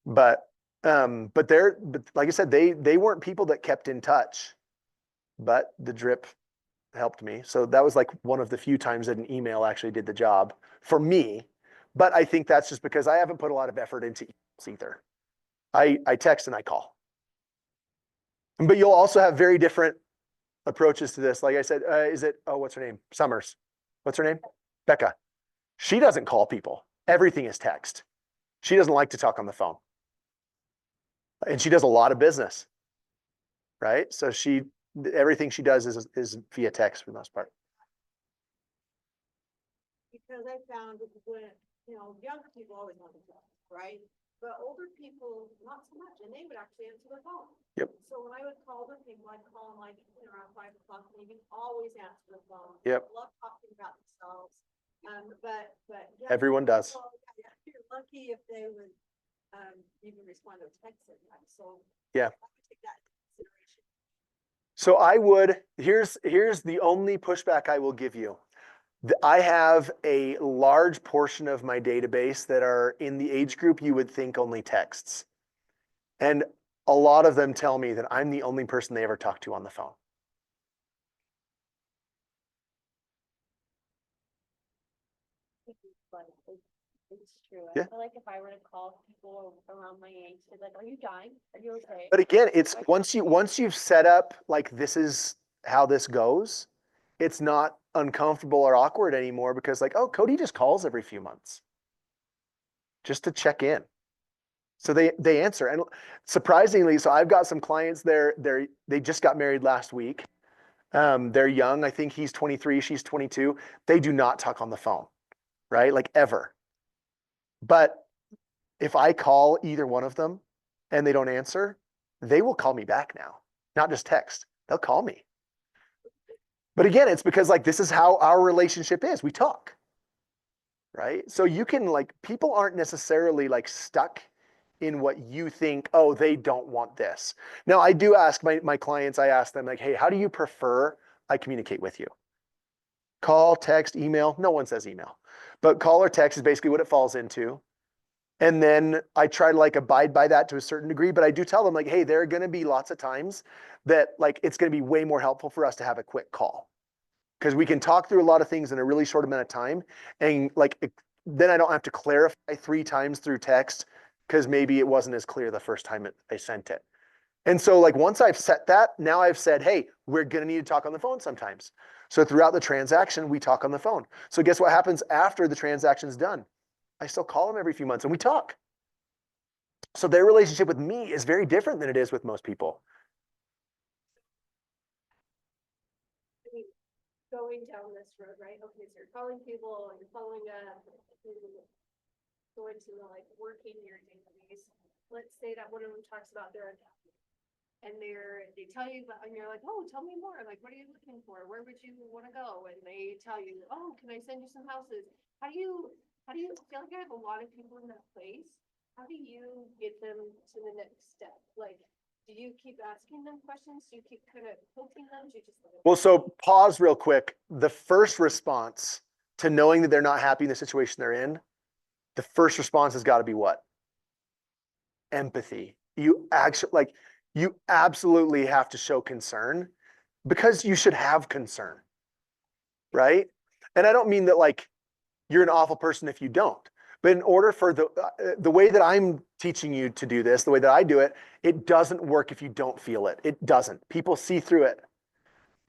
but like I said, they weren't people that kept in touch, but the drip helped me. So that was like one of the few times that an email actually did the job for me. But I think that's just because I haven't put a lot of effort into emails either. I text and I call. But you'll also have very different approaches to this. Like I said, what's her name? Summers. What's her name? Becca. She doesn't call people. Everything is text. She doesn't like to talk on the phone. And she does a lot of business, right? So everything she does is via text for the most part. Because I found when, younger people always want to talk, right? But older people, not so much, and they would actually answer the phone. Yep. So when I would call older people, I'd call them like around 5 o'clock, maybe always answer the phone. Yep. Love talking about themselves. But yeah. Everyone does. Well, yeah, you're lucky if they would even respond to a text sometimes. So yeah. I would take that into consideration. So here's the only pushback I will give you. I have a large portion of my database that are in the age group you would think only texts. And a lot of them tell me that I'm the only person they ever talk to on the phone. It's true. Yeah. I feel like if I were to call people around my age, they're like, "Are you dying? Are you okay?" But again, it's once you've set up like this is how this goes, it's not uncomfortable or awkward anymore because like, oh, Cody just calls every few months just to check in. So they answer. And surprisingly, so I've got some clients they just got married last week. They're young. I think he's 23, she's 22. They do not talk on the phone, right? Like ever. But if I call either one of them and they don't answer, they will call me back now, not just text. They'll call me. But again, it's because like this is how our relationship is. We talk, right? So you can like people aren't necessarily like stuck in what you think, oh, they don't want this. Now, I do ask my clients, I ask them like, hey, how do you prefer I communicate with you? Call, text, email. No one says email. But call or text is basically what it falls into. And then I try to like abide by that to a certain degree, but I do tell them like, hey, there are going to be lots of times that like it's going to be way more helpful for us to have a quick call because we can talk through a lot of things in a really short amount of time. And like, then I don't have to clarify 3 times through text because maybe it wasn't as clear the first time I sent it. And so like once I've set that, now I've said, hey, we're going to need to talk on the phone sometimes. So throughout the transaction, we talk on the phone. So guess what happens after the transaction's done? I still call them every few months and we talk. So their relationship with me is very different than it is with most people. Going down this road, right? Okay, so you're calling people and you're following up, going to like working your database. Let's say that one of them talks about their account. And they tell you, and you're like, oh, tell me more. Like, what are you looking for? Where would you want to go? And they tell you, oh, can I send you some houses? How do you feel like I have a lot of people in that place? How do you get them to the next step? Like, do you keep asking them questions? Do you keep kind of poking them? Do you just well, so pause real quick. The first response to knowing that they're not happy in the situation they're in, the first response has got to be what? Empathy. You absolutely have to show concern because you should have concern, right? And I don't mean that like you're an awful person if you don't, but in order for the way that I'm teaching you to do this, the way that I do it, it doesn't work if you don't feel it. It doesn't. People see through it.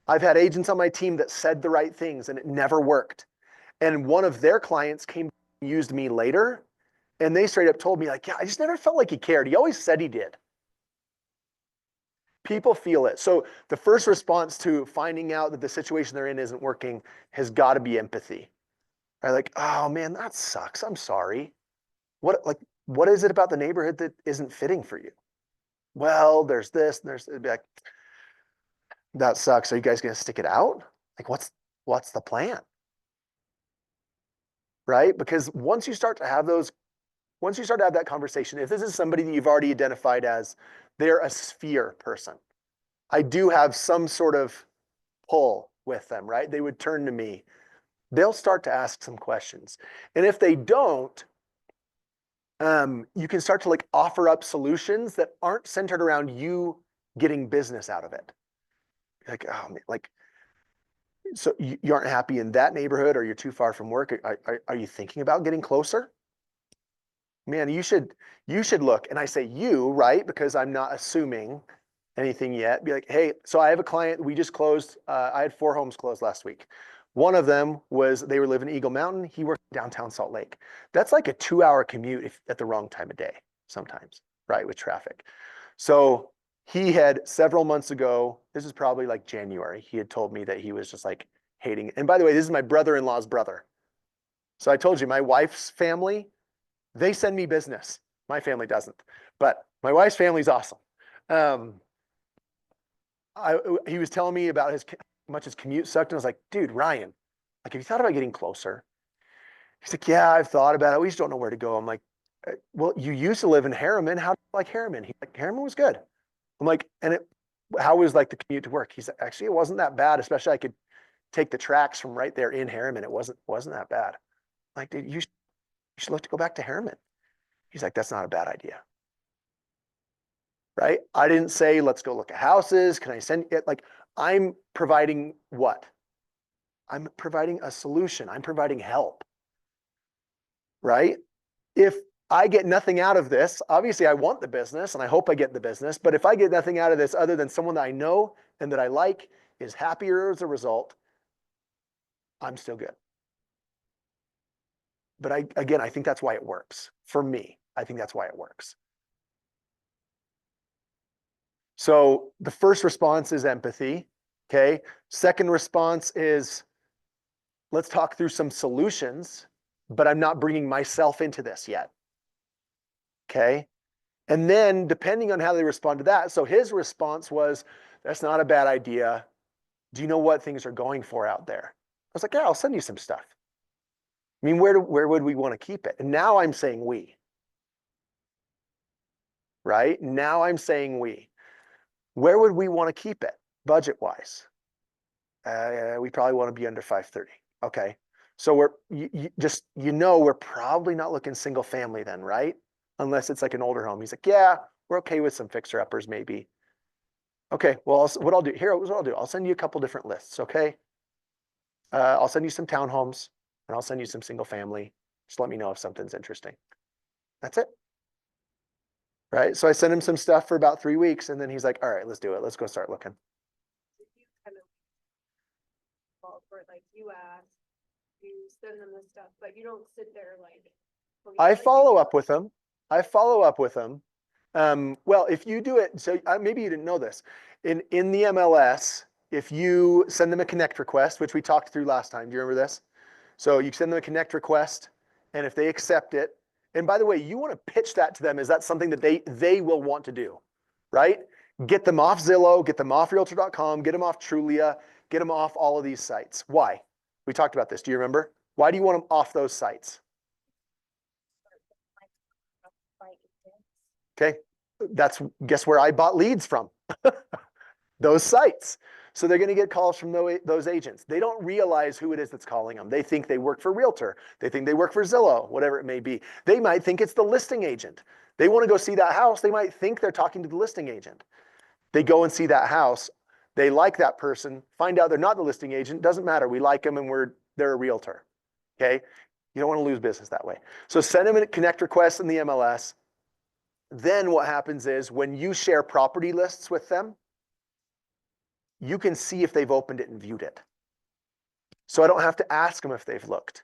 I've had agents on my team that said the right things and it never worked. And one of their clients came and used me later and they straight up told me like, yeah, I just never felt like he cared. He always said he did. People feel it. So the first response to finding out that the situation they're in isn't working has got to be empathy. Right? Like, oh man, that sucks. I'm sorry. What, like, What is it about the neighborhood that isn't fitting for you? Well, there's this, and it'd be like, that sucks. Are you guys going to stick it out? Like, what's the plan? Right? Because once you start to have that conversation, if this is somebody that you've already identified as they're a sphere person, I do have some sort of pull with them, right? They would turn to me. They'll start to ask some questions. And if they don't, you can start to like offer up solutions that aren't centered around you getting business out of it. Like, oh man, like, so you aren't happy in that neighborhood, or you're too far from work. Are you thinking about getting closer? Man, you should look. And I say you, right? Because I'm not assuming anything yet. Be like, hey, so I have a client, we just closed, I had 4 homes closed last week. One of them was, they were living in Eagle Mountain. He worked downtown Salt Lake. That's like a 2-hour commute if at the wrong time of day sometimes, right? With traffic. So he had several months ago, this is probably like January, he had told me that he was just like hating it. And by the way, this is my brother-in-law's brother. So I told you, my wife's family, they send me business. My family doesn't, but my wife's family's awesome. He was telling me about how much his commute sucked. And I was like, dude, Ryan, like, have you thought about getting closer? He's like, yeah, I've thought about it. We just don't know where to go. I'm like, well, you used to live in Harriman. How do you like Harriman? He's like, Harriman was good. I'm like, how was like the commute to work? He's like, actually, it wasn't that bad. Especially I could take the tracks from right there in Harriman. It wasn't that bad. I'm like, dude, you should look to go back to Harriman. He's like, that's not a bad idea. Right? I didn't say, let's go look at houses. Can I send it? Like, I'm providing what? I'm providing a solution. I'm providing help. Right? If I get nothing out of this, obviously I want the business and I hope I get the business, but if I get nothing out of this other than someone that I know and that I like is happier as a result, I'm still good. But I think that's why it works. For me, I think that's why it works. So the first response is empathy. Okay. Second response is, let's talk through some solutions, but I'm not bringing myself into this yet. Okay. And then depending on how they respond to that. So his response was, that's not a bad idea. Do you know what things are going for out there? I was like, yeah, I'll send you some stuff. I mean, where would we want to keep it? And now I'm saying we. Right? Now I'm saying we. Where would we want to keep it budget-wise? We probably want to be under 530. Okay. So we're probably not looking single family then, right? Unless it's like an older home. He's like, yeah, we're okay with some fixer-uppers maybe. Okay, well, what I'll do, here's what I'll do. I'll send you a couple different lists, okay? I'll send you some townhomes and I'll send you some single family. Just let me know if something's interesting. That's it. Right? So I sent him some stuff for about 3 weeks and then he's like, all right, let's do it. Let's go start looking. You kind of call for it, like you ask, you send them the stuff, but you don't sit there like. I follow up with them. Well, if you do it, so maybe you didn't know this. In the MLS, if you send them a connect request, which we talked through last time, do you remember this? So you send them a connect request, and if they accept it, and by the way, you want to pitch that to them. Is that something that they will want to do, right? Get them off Zillow, get them off Realtor.com, get them off Trulia, get them off all of these sites. Why? We talked about this. Do you remember? Why do you want them off those sites? Okay, guess where I bought leads from? Those sites. So they're going to get calls from those agents. They don't realize who it is that's calling them. They think they work for Realtor. They think they work for Zillow, whatever it may be. They might think it's the listing agent. They want to go see that house. They might think they're talking to the listing agent. They go and see that house. They like that person, find out they're not the listing agent. Doesn't matter. We like them and they're a Realtor. Okay. You don't want to lose business that way. So send them a connect request in the MLS. Then what happens is when you share property lists with them, you can see if they've opened it and viewed it. So I don't have to ask them if they've looked.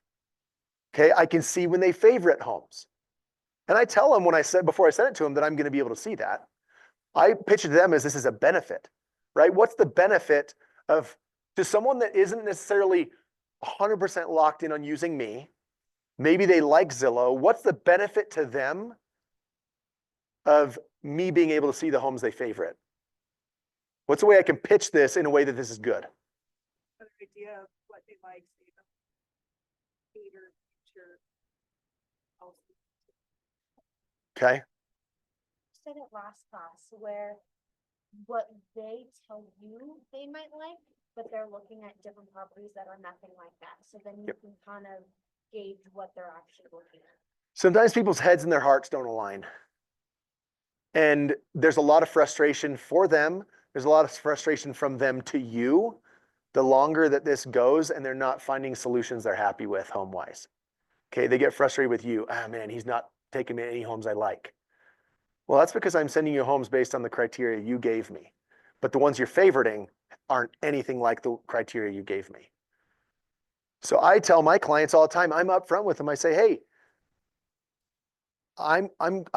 Okay, I can see when they favorite homes. And I tell them before I send it to them that I'm going to be able to see that. I pitch it to them as this is a benefit, right? What's the benefit to someone that isn't necessarily 100% locked in on using me? Maybe they like Zillow. What's the benefit to them of me being able to see the homes they favorite? What's the way I can pitch this in a way that this is good? An idea of what they like, so you don't cater future houses. Okay. Said it last class where what they tell you they might like, but they're looking at different properties that are nothing like that. So then you Yep. can kind of gauge what they're actually looking at. Sometimes people's heads and their hearts don't align. And there's a lot of frustration for them. There's a lot of frustration from them to you. The longer that this goes and they're not finding solutions they're happy with home-wise. Okay, they get frustrated with you. Ah, man, he's not taking me any homes I like. Well, that's because I'm sending you homes based on the criteria you gave me. But the ones you're favoriting aren't anything like the criteria you gave me. So I tell my clients all the time, I'm upfront with them. I say, hey, I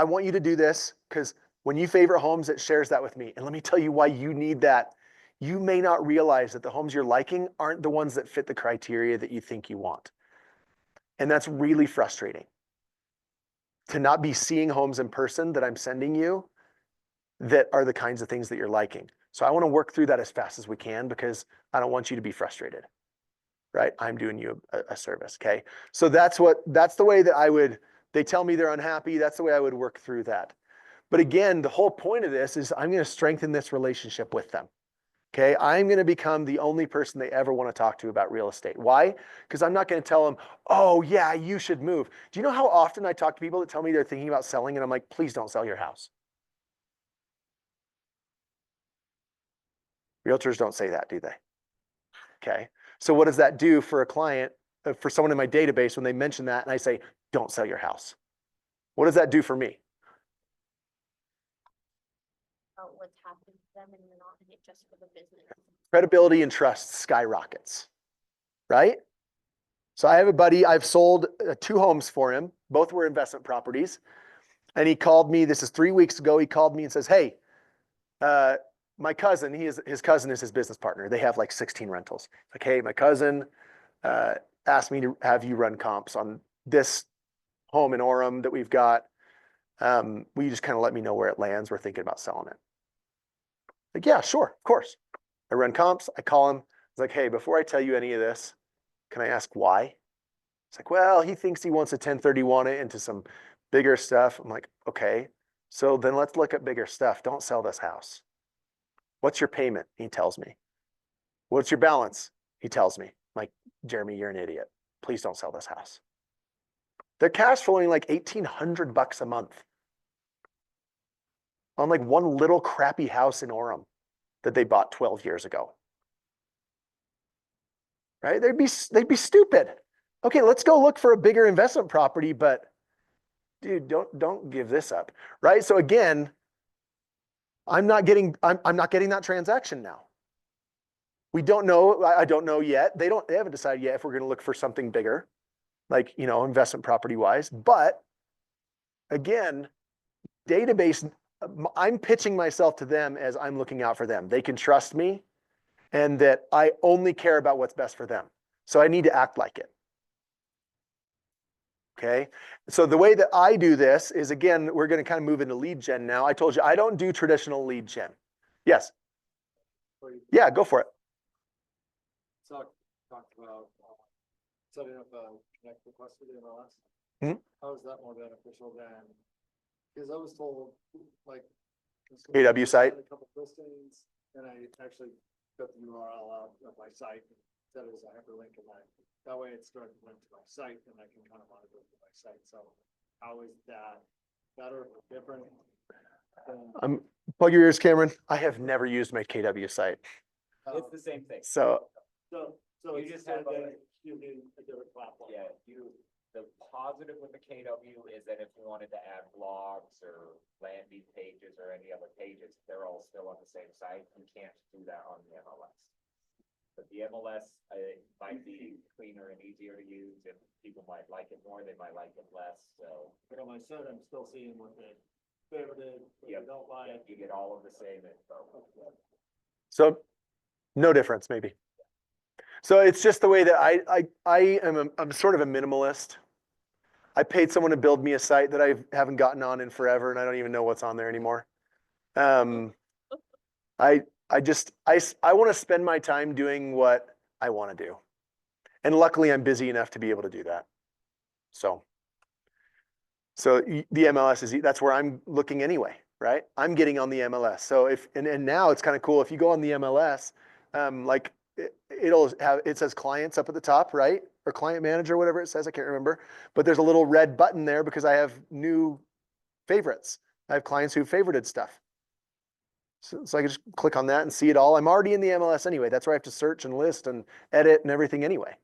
want you to do this because when you favorite homes, it shares that with me. And let me tell you why you need that. You may not realize that the homes you're liking aren't the ones that fit the criteria that you think you want. And that's really frustrating. To not be seeing homes in person that I'm sending you that are the kinds of things that you're liking. So I want to work through that as fast as we can because I don't want you to be frustrated, right? I'm doing you a service, okay? So that's the way that they tell me they're unhappy. That's the way I would work through that. But again, the whole point of this is I'm going to strengthen this relationship with them. Okay, I'm going to become the only person they ever want to talk to about real estate. Why? Because I'm not going to tell them, oh yeah, you should move. Do you know how often I talk to people that tell me they're thinking about selling and I'm like, please don't sell your house. Realtors don't say that, do they? Okay, so what does that do for a client, for someone in my database when they mention that and I say, don't sell your house? What does that do for me? About what's happening to them and you're not in it just for the business. Credibility and trust skyrockets, right? So I have a buddy, I've sold 2 homes for him. Both were investment properties. And he called me, this is 3 weeks ago. He called me and says, hey, my cousin, his cousin is his business partner. They have like 16 rentals. Like, hey, my cousin asked me to have you run comps on this home in Orem that we've got. Will you just kind of let me know where it lands? We're thinking about selling it. Like, yeah, sure, of course. I run comps. I call him. It's like, hey, before I tell you any of this, can I ask why? It's like, well, he thinks he wants to 1031 it into some bigger stuff. I'm like, okay, so then let's look at bigger stuff. Don't sell this house. What's your payment? He tells me. What's your balance? He tells me. I'm like, Jeremy, you're an idiot. Please don't sell this house. They're cash flowing like $1,800 a month on like one little crappy house in Orem that they bought 12 years ago. Right? They'd be stupid. Okay, let's go look for a bigger investment property, but dude, don't give this up. Right? So again, I'm not getting that transaction now. We don't know, I don't know yet. They haven't decided yet if we're going to look for something bigger, like, investment property wise. But again, database, I'm pitching myself to them as I'm looking out for them. They can trust me and that I only care about what's best for them. So I need to act like it. Okay. So the way that I do this is, again, we're going to kind of move into lead gen now. I told you I don't do traditional lead gen. Yes. Yeah, go for it. Talked about setting up a connect request with the MLS. Mhm. How is that more beneficial than, because I was told, like. AW site. A couple listings, and I actually got the URL out of my site and set it as a hyperlink, and that way it's starting to link to my site and I can kind of monitor it to my site. So how is that better or different? Plug your ears, Cameron. I have never used my KW site. It's the same thing. So So You it's just just have a- using a different platform. Yeah, the positive with the KW is that if you wanted to add blogs or landing pages or any other pages, they're all still on the same site. You can't do that on the MLS. But the MLS might be cleaner and easier to use, and people might like it more, they might like it less, so. But on my site, I'm still seeing what they favorited, what they Yep. don't like. You get all of the same info. So no difference, maybe. So it's just the way that I'm sort of a minimalist. I paid someone to build me a site that I haven't gotten on in forever, and I don't even know what's on there anymore. I want to spend my time doing what I want to do. And luckily I'm busy enough to be able to do that. So the MLS that's where I'm looking anyway, right? I'm getting on the MLS. So and now it's kind of cool. If you go on the MLS, like it says clients up at the top, right? Or client manager, whatever it says, I can't remember. But there's a little red button there because I have new favorites. I have clients who favorited stuff. So I can just click on that and see it all. I'm already in the MLS anyway. That's where I have to search and list and edit and everything anyway.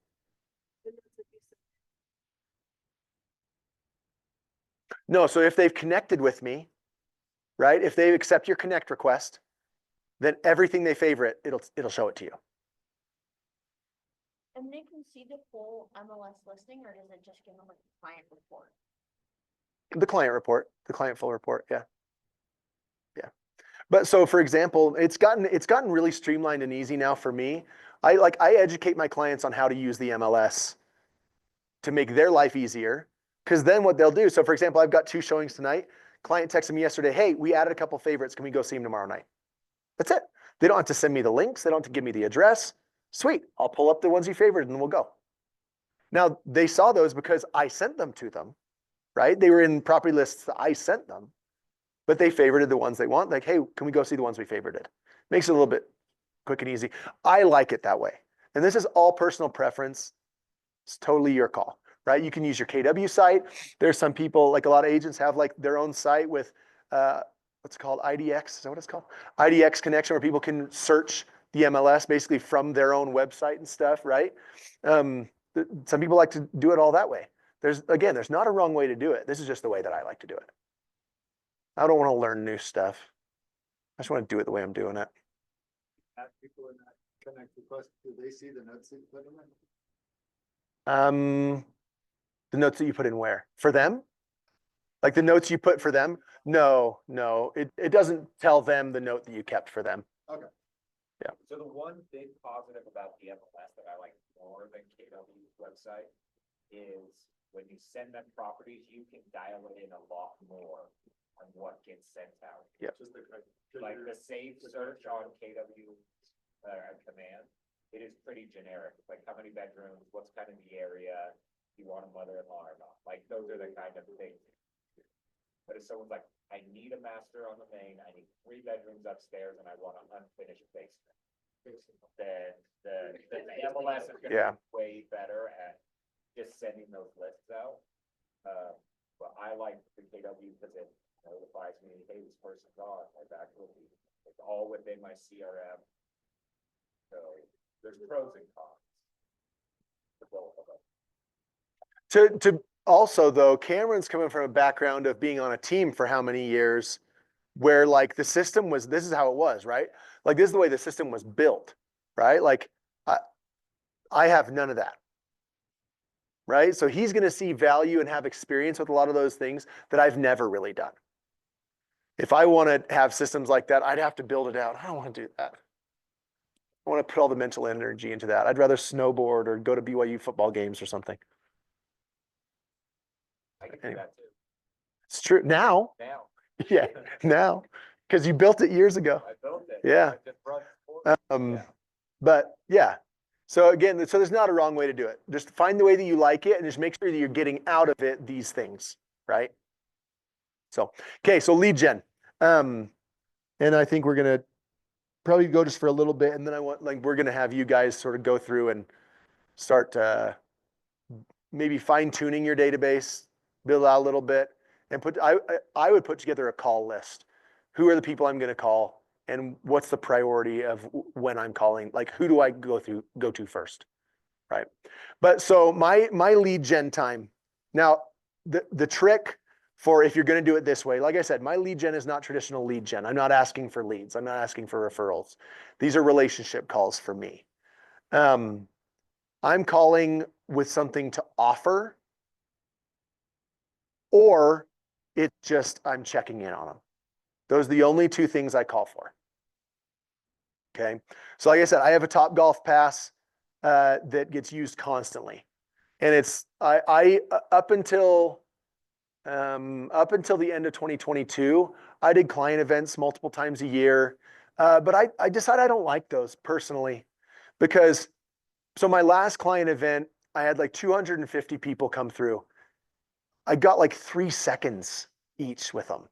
No, so if they've connected with me, right? If they accept your connect request, then everything they favorite, it'll show it to you. And they can see the full MLS listing, or does it just give them like a client report? The client report, the client full report, yeah. Yeah. But so for example, it's gotten really streamlined and easy now for me. I educate my clients on how to use the MLS to make their life easier. Because then what they'll do, so for example, I've got 2 showings tonight. Client texted me yesterday, hey, we added a couple favorites. Can we go see them tomorrow night? That's it. They don't have to send me the links. They don't have to give me the address. Sweet. I'll pull up the ones you favored and we'll go. Now, they saw those because I sent them to them, right? They were in property lists that I sent them, but they favorited the ones they want. Like, hey, can we go see the ones we favorited? Makes it a little bit quick and easy. I like it that way. And this is all personal preference. It's totally your call, right? You can use your KW site. There's some people, like a lot of agents have like their own site with what's it called? IDX, is that what it's called? IDX connection, where people can search the MLS basically from their own website and stuff, right? Some people like to do it all that way. There's not a wrong way to do it. This is just the way that I like to do it. I don't want to learn new stuff. I just want to do it the way I'm doing it. Have people in that connect request, do they see the notes that you put in there? The notes that you put in where? For them? Like the notes you put for them? No. It doesn't tell them the note that you kept for them. Okay. Yeah. So the one big positive about the MLS that I like more than KW's website is when you send them properties, you can dial it in a lot more on what gets sent out. Yeah. Just Like the save search on KW command, it is pretty generic. Like how many bedrooms, what's kind of the area, do you want a mother-in-law or not? Like those are the kind of things. But if someone's like, I need a master on the main, I need 3 bedrooms upstairs, and I want an unfinished basement, then the MLS is gonna be way better at just sending those lists out. But I like the KW because it notifies me, hey, this person's on, my back will be, it's all within my CRM. So there's pros and cons to both of them. To also though, Cameron's coming from a background of being on a team for how many years, where like the system was, this is how it was, right? Like this is the way the system was built, right? Like I have none of that, right? So he's going to see value and have experience with a lot of those things that I've never really done. If I want to have systems like that, I'd have to build it out. I don't want to do that. I want to put all the mental energy into that. I'd rather snowboard or go to BYU football games or something. I can Anyway. do that too. It's true now. Now. Yeah, now, because you built it years ago. I built it. Yeah. I just brought it forward. Yeah. But yeah. So again, so there's not a wrong way to do it. Just find the way that you like it and just make sure that you're getting out of it these things, right? So, okay, so lead gen. And I think we're gonna probably go just for a little bit, and then we're gonna have you guys sort of go through and start maybe fine tuning your database, build out a little bit, and I would put together a call list. Who are the people I'm gonna call, and what's the priority of when I'm calling? Like, who do I go to first, right? But so my lead gen time. Now, the trick for if you're going to do it this way, like I said, my lead gen is not traditional lead gen. I'm not asking for leads. I'm not asking for referrals. These are relationship calls for me. I'm calling with something to offer, or it's just I'm checking in on them. Those are the only 2 things I call for. Okay. So like I said, I have a Top Golf pass that gets used constantly. And up until the end of 2022, I did client events multiple times a year. But I decided I don't like those personally because, so my last client event, I had like 250 people come through. I got like 3 seconds each with them.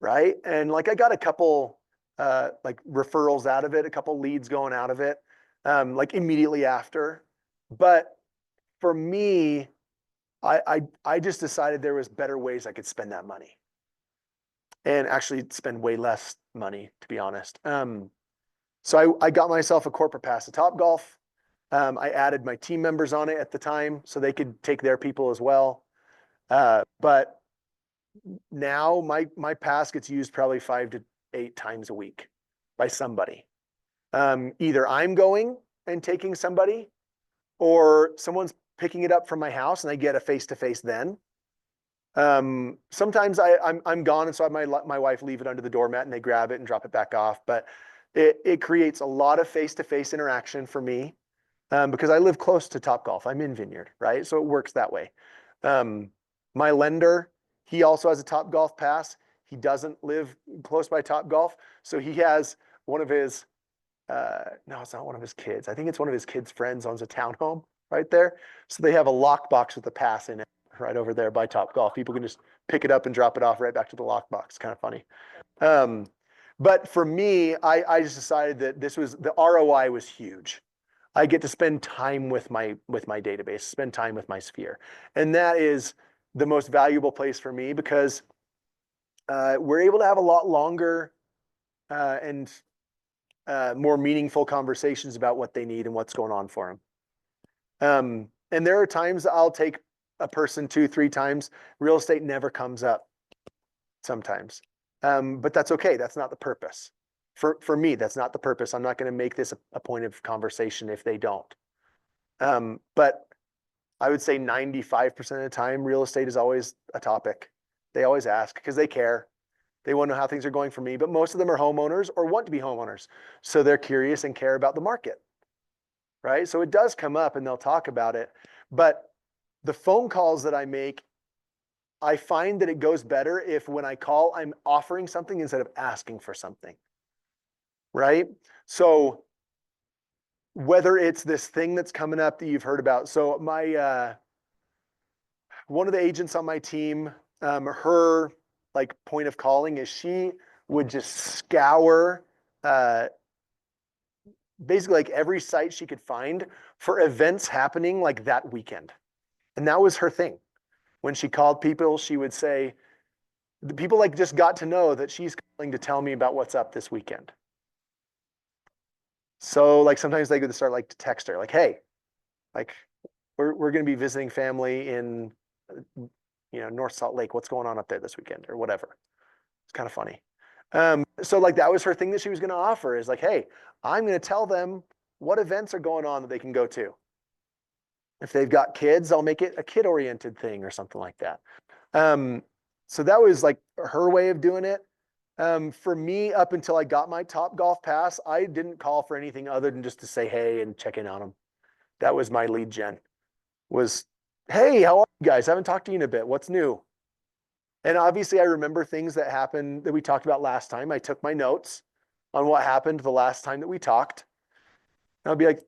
Right. And like I got a couple like referrals out of it, a couple leads going out of it, like immediately after. But for me, I just decided there was better ways I could spend that money and actually spend way less money, to be honest. So I got myself a corporate pass to Topgolf. I added my team members on it at the time so they could take their people as well. But now my pass gets used probably 5 to 8 times a week by somebody. Either I'm going and taking somebody, or someone's picking it up from my house and I get a face-to-face then. Sometimes I'm gone, and so I have my wife leave it under the doormat and they grab it and drop it back off. But it creates a lot of face-to-face interaction for me, because I live close to Topgolf. I'm in Vineyard, right? So it works that way. My lender, he also has a Topgolf pass. He doesn't live close by Topgolf, so he has one of his no, it's not one of his kids. I think it's one of his kids' friends owns a townhome right there. So they have a lockbox with a pass in it right over there by Topgolf. People can just pick it up and drop it off right back to the lockbox. Kind of funny. But for me, I just decided that the ROI was huge. I get to spend time with my database, spend time with my sphere. And that is the most valuable place for me because we're able to have a lot longer and more meaningful conversations about what they need and what's going on for them. And there are times I'll take a person 2-3 times. Real estate never comes up sometimes. But that's okay. That's not the purpose. For me, that's not the purpose. I'm not going to make this a point of conversation if they don't. But I would say 95% of the time, real estate is always a topic. They always ask because they care. They want to know how things are going for me, but most of them are homeowners or want to be homeowners. So they're curious and care about the market, right? So it does come up and they'll talk about it. But the phone calls that I make, I find that it goes better if when I call, I'm offering something instead of asking for something, right? So whether it's this thing that's coming up that you've heard about. So one of the agents on my team, her like point of calling is she would just scour basically like every site she could find for events happening like that weekend. And that was her thing. When she called people, she would say, the people like just got to know that she's calling to tell me about what's up this weekend. So like sometimes they would start like to text her like, hey, like we're going to be visiting family in North Salt Lake. What's going on up there this weekend or whatever. It's kind of funny. So like that was her thing that she was going to offer is like, hey, I'm going to tell them what events are going on that they can go to. If they've got kids, I'll make it a kid-oriented thing or something like that. So that was like her way of doing it. For me, up until I got my Topgolf pass, I didn't call for anything other than just to say hey and check in on them. That was my lead gen. Was, hey, how are you guys? I haven't talked to you in a bit. What's new? And obviously I remember things that happened that we talked about last time. I took my notes on what happened the last time that we talked. And I'll be like,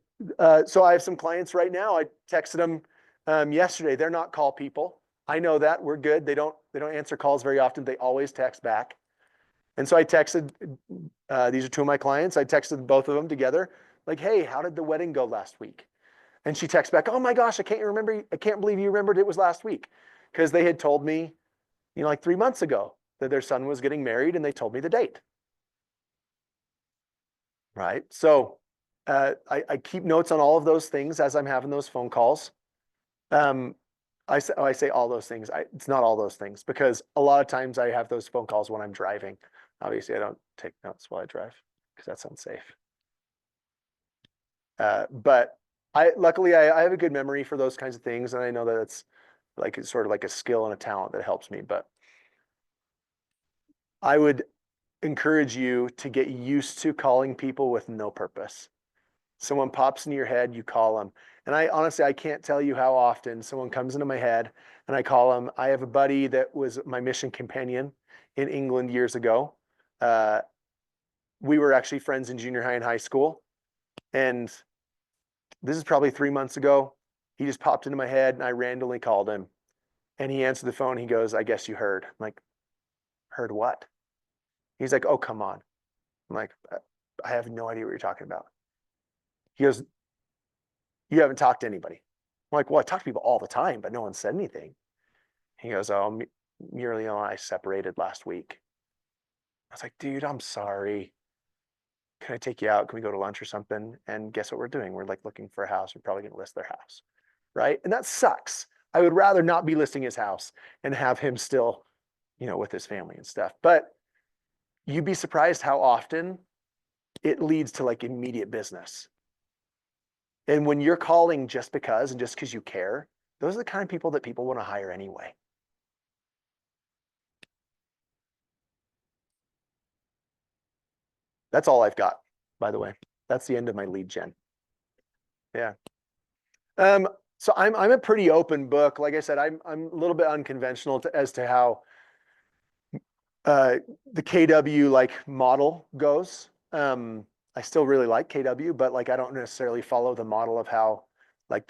so I have some clients right now. I texted them yesterday. They're not call people. I know that. We're good. They don't answer calls very often. They always text back. And so I texted, these are two of my clients. I texted both of them together. Like, hey, how did the wedding go last week? And she texts back, oh my gosh, I can't believe you remembered it was last week. Because they had told me, like 3 months ago that their son was getting married and they told me the date. Right. So I keep notes on all of those things as I'm having those phone calls. I say all those things. It's not all those things because a lot of times I have those phone calls when I'm driving. Obviously, I don't take notes while I drive because that's unsafe. But luckily I have a good memory for those kinds of things, and I know that it's sort of like a skill and a talent that helps me. But I would encourage you to get used to calling people with no purpose. Someone pops into your head, you call them. And I honestly, I can't tell you how often someone comes into my head and I call them. I have a buddy that was my mission companion in England years ago. We were actually friends in junior high and high school. And this is probably 3 months ago. He just popped into my head and I randomly called him. And he answered the phone. He goes, I guess you heard. I'm like, heard what? He's like, oh, come on. I'm like, I have no idea what you're talking about. He goes, you haven't talked to anybody. I'm like, well, I talk to people all the time, but no one said anything. He goes, oh, Muriel and I separated last week. I was like, dude, I'm sorry. Can I take you out? Can we go to lunch or something? And guess what we're doing? We're like looking for a house. We're probably going to list their house. Right. And that sucks. I would rather not be listing his house and have him still, with his family and stuff. But you'd be surprised how often it leads to like immediate business. And when you're calling just because and just because you care, those are the kind of people that people want to hire anyway. That's all I've got, by the way. That's the end of my lead gen. Yeah. So I'm a pretty open book. Like I said, I'm a little bit unconventional as to how the KW like model goes. I still really like KW, but like I don't necessarily follow the model of how like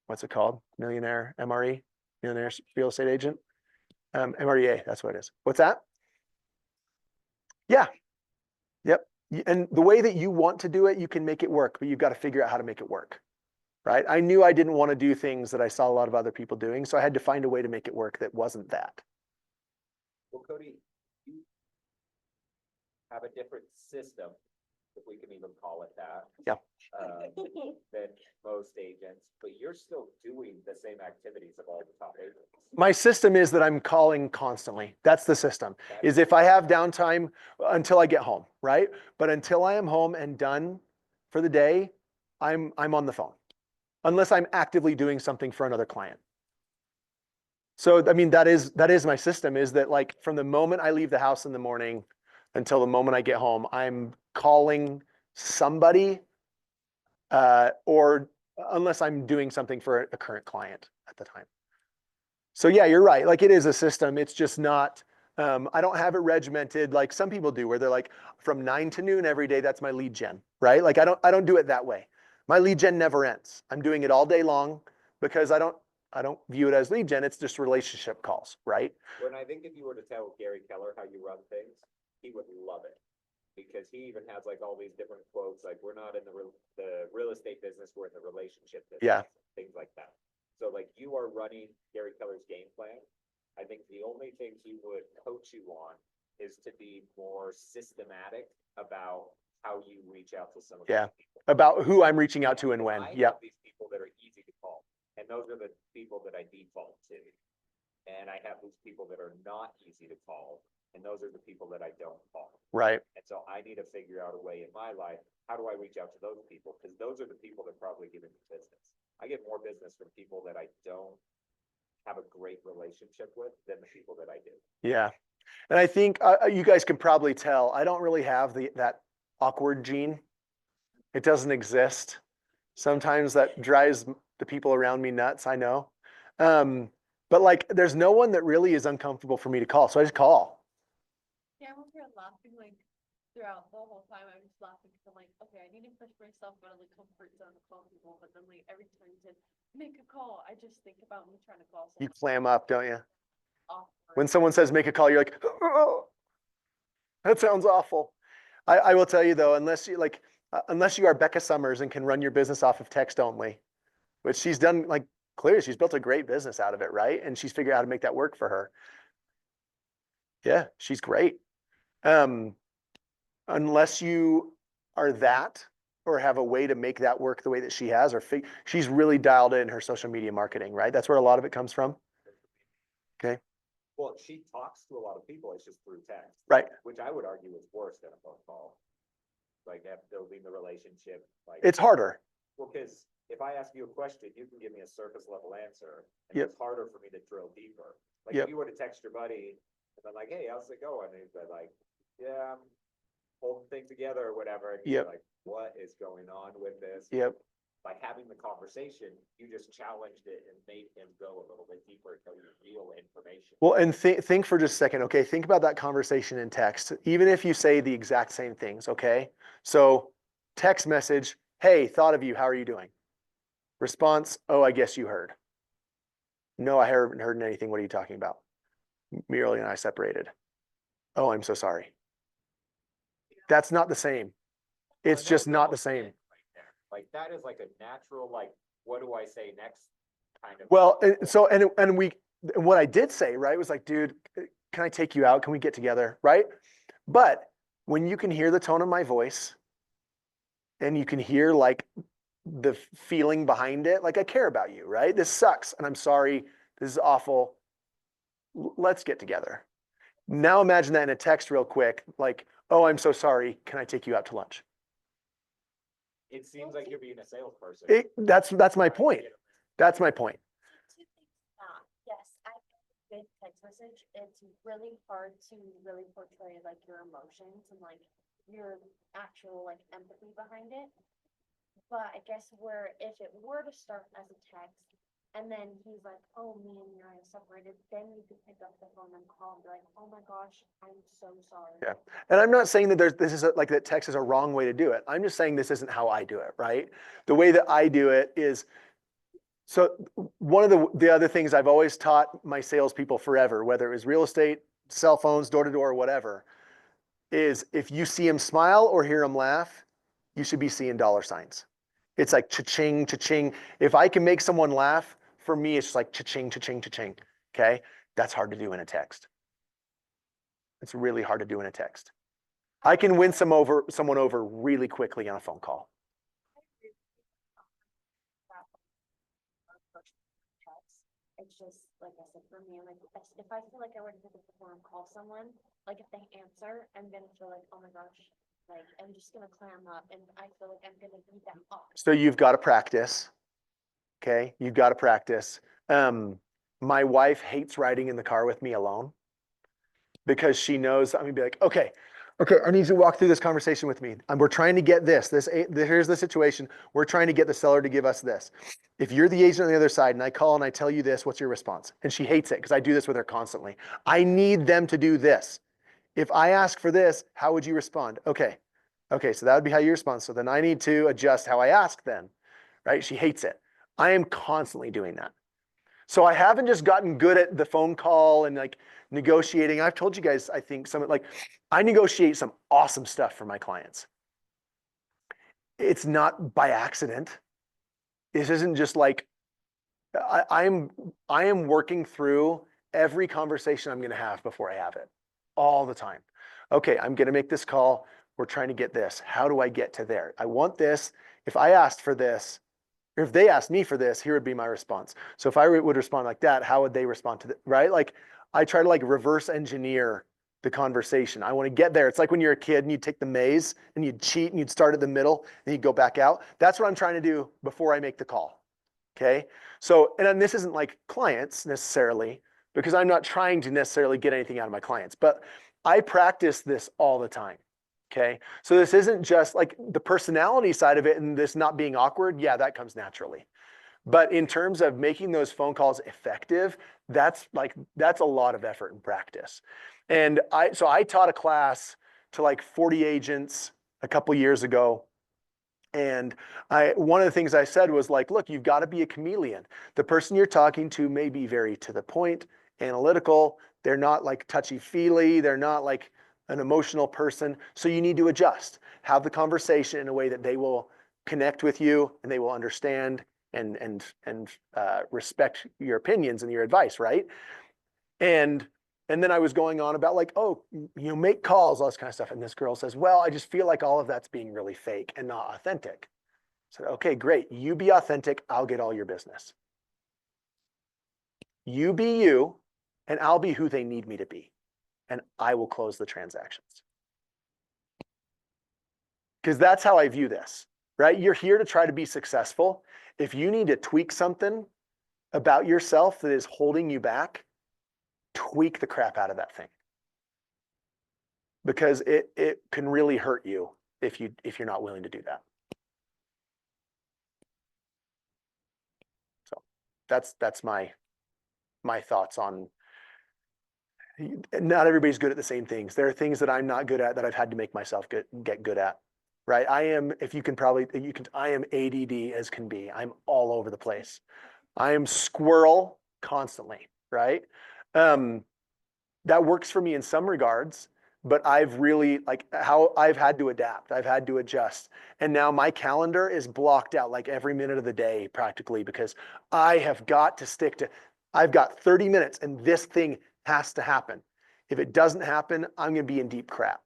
what's it called? Millionaire MRE, millionaire real estate agent. MREA, that's what it is. What's that? Yeah. Yep. And the way that you want to do it, you can make it work, but you've got to figure out how to make it work. Right? I knew I didn't want to do things that I saw a lot of other people doing, so I had to find a way to make it work that wasn't that. Well, Cody, you have a different system, if we can even call it that. Yeah. Than most agents, but you're still doing the same activities of all the top agents. My system is that I'm calling constantly. That's the system. Is if I have downtime until I get home, right? But until I am home and done for the day, I'm on the phone. Unless I'm actively doing something for another client. So, I mean, that is my system, is that like from the moment I leave the house in the morning until the moment I get home, I'm calling somebody or unless I'm doing something for a current client at the time. So yeah, you're right. Like it is a system. It's just not, I don't have it regimented like some people do where they're like from 9 to noon every day, that's my lead gen, right? Like I don't do it that way. My lead gen never ends. I'm doing it all day long because I don't view it as lead gen. It's just relationship calls, right? When I think if you were to tell Gary Keller how you run things, he would love it. Because he even has like all these different quotes, like we're not in the real estate business, we're in the relationship business. Yeah. Things like that. So like you are running Gary Keller's game plan. I think the only thing he would coach you on is to be more systematic about how you reach out to some of these people. About who I'm reaching out to and when. I Yep. have these people that are easy to call, and those are the people that I default to. And I have these people that are not easy to call, and those are the people that I don't call. Right. And so I need to figure out a way in my life, how do I reach out to those people? Because those are the people that probably give me business. I get more business from people that I don't have a great relationship with than the people that I do. Yeah. And I think you guys can probably tell, I don't really have that awkward gene. It doesn't exist. Sometimes that drives the people around me nuts, I know. But like, there's no one that really is uncomfortable for me to call. So I just call. Yeah, I'm over here laughing like throughout the whole time. I'm just laughing because I'm like, okay, I need to push myself out of the comfort zone to call people. But then like every time to make a call, I just think about me trying to call You someone clam up, don't you? awkward. When someone says make a call, you're like, oh, that sounds awful. I will tell you though, unless you are Becca Summers and can run your business off of text only, which she's done, like clearly she's built a great business out of it, right? And she's figured out how to make that work for her. Yeah, she's great. Unless you are that or have a way to make that work the way that she has, or she's really dialed in her social media marketing, right? That's where a lot of it comes from. Okay. Well, she talks to a lot of people, it's just through text. Right. Which I would argue is worse than a phone call. Like that building the relationship, like. It's harder. Well, because if I ask you a question, you can give me a surface level answer, and Yep. it's harder for me to drill deeper. Like Yep. if you were to text your buddy, and I'm like, hey, how's it going? And he's like, yeah, I'm holding things together or whatever. And you're Yep. like, what is going on with this? Yep. by having the conversation, you just challenged it and made him go a little bit deeper and tell you real information. Well, and think for just a second, okay? Think about that conversation in text, even if you say the exact same things, okay? So text message, hey, thought of you, how are you doing? Response, oh, I guess you heard. No, I haven't heard anything. What are you talking about? Muriel and I separated. Oh, I'm so sorry. That's not the same. It's just not the same. Like that is like a natural, like, what do I say next kind of. Well, and what I did say, right, was like, dude, can I take you out? Can we get together? Right? But when you can hear the tone of my voice and you can hear like the feeling behind it, like I care about you, right? This sucks and I'm sorry. This is awful. Let's get together. Now imagine that in a text real quick, like, oh, I'm so sorry. Can I take you out to lunch? It seems like you're being a salesperson. That's my point. That's my point. Two things, yes, I think with text message, it's really hard to really portray like your emotions and like your actual like empathy behind it. But I guess if it were to start as a text and then he's like, oh, me and Uriah separated, then you could pick up the phone and call and be like, oh my gosh, I'm so sorry. Yeah. And I'm not saying that like that text is a wrong way to do it. I'm just saying this isn't how I do it, right? The way that I do it is, so one of the other things I've always taught my salespeople forever, whether it was real estate, cell phones, door to door, whatever, is if you see them smile or hear them laugh, you should be seeing dollar signs. It's like cha-ching, cha-ching. If I can make someone laugh, for me, it's just like cha-ching, cha-ching, cha-ching. Okay? That's hard to do in a text. It's really hard to do in a text. I can win someone over really quickly on a phone call. It's just, like I said, for me, like, if I feel like I were to pick up the phone and call someone, like, if they answer, I'm gonna feel like, oh my gosh, like, I'm just gonna clam up, and I feel like I'm gonna beat them up. So you've got to practice. Okay? You've got to practice. My wife hates riding in the car with me alone because she knows I'm gonna be like, okay, I need you to walk through this conversation with me. We're trying to get this. Here's the situation. We're trying to get the seller to give us this. If you're the agent on the other side and I call and I tell you this, what's your response? And she hates it because I do this with her constantly. I need them to do this. If I ask for this, how would you respond? Okay, so that would be how you respond. So then I need to adjust how I ask then, right? She hates it. I am constantly doing that. So I haven't just gotten good at the phone call and like negotiating. I've told you guys, I think I negotiate some awesome stuff for my clients. It's not by accident. This isn't just like, I am working through every conversation I'm going to have before I have it all the time. Okay, I'm going to make this call. We're trying to get this. How do I get to there? I want this. If I asked for this, or if they asked me for this, here would be my response. So if I would respond like that, how would they respond to that, right? Like I try to like reverse engineer the conversation. I want to get there. It's like when you're a kid and you take the maze and you'd cheat and you'd start at the middle and you'd go back out. That's what I'm trying to do before I make the call. Okay. So, and then this isn't like clients necessarily, because I'm not trying to necessarily get anything out of my clients, but I practice this all the time. Okay. So this isn't just like the personality side of it and this not being awkward. Yeah, that comes naturally. But in terms of making those phone calls effective, that's a lot of effort and practice. And I taught a class to like 40 agents a couple years ago. And one of the things I said was like, look, you've got to be a chameleon. The person you're talking to may be very to the point, analytical. They're not like touchy-feely. They're not like an emotional person. So you need to adjust. Have the conversation in a way that they will connect with you and they will understand and respect your opinions and your advice, right? And then I was going on about like, oh, make calls, all this kind of stuff. And this girl says, well, I just feel like all of that's being really fake and not authentic. I said, okay, great. You be authentic. I'll get all your business. You be you, and I'll be who they need me to be. And I will close the transactions. Because that's how I view this, right? You're here to try to be successful. If you need to tweak something about yourself that is holding you back, tweak the crap out of that thing. Because it can really hurt you if you're not willing to do that. That's my thoughts on. Not everybody's good at the same things. There are things that I'm not good at that I've had to make myself get good at. Right? I am, if you can probably, I am ADD as can be. I'm all over the place. I am squirrel constantly, right? That works for me in some regards, but I've really, like, how I've had to adapt. I've had to adjust. And now my calendar is blocked out like every minute of the day practically, because I have got to stick to, I've got 30 minutes and this thing has to happen. If it doesn't happen, I'm going to be in deep crap.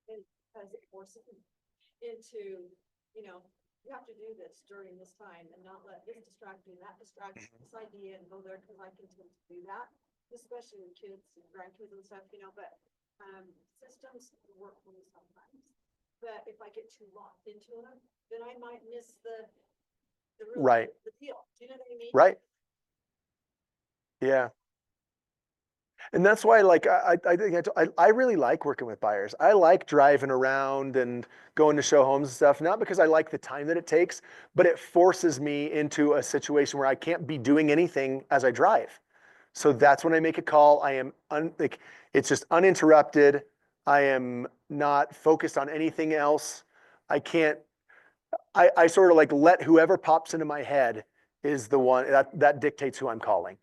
And because it forces me into, you have to do this during this time and not let this distract you, that distract you, this idea and go there, because I can tend to do that, especially with kids and grandkids and stuff, but systems work for me sometimes. But if I get too locked into them, then I might miss the real, Right. the deal. Do you know what I mean? Right. Yeah. And that's why, like, I think I really like working with buyers. I like driving around and going to show homes and stuff, not because I like the time that it takes, but it forces me into a situation where I can't be doing anything as I drive. So that's when I make a call. I am like, it's just uninterrupted. I am not focused on anything else. I can't, I sort of like let whoever pops into my head is the one that dictates who I'm calling.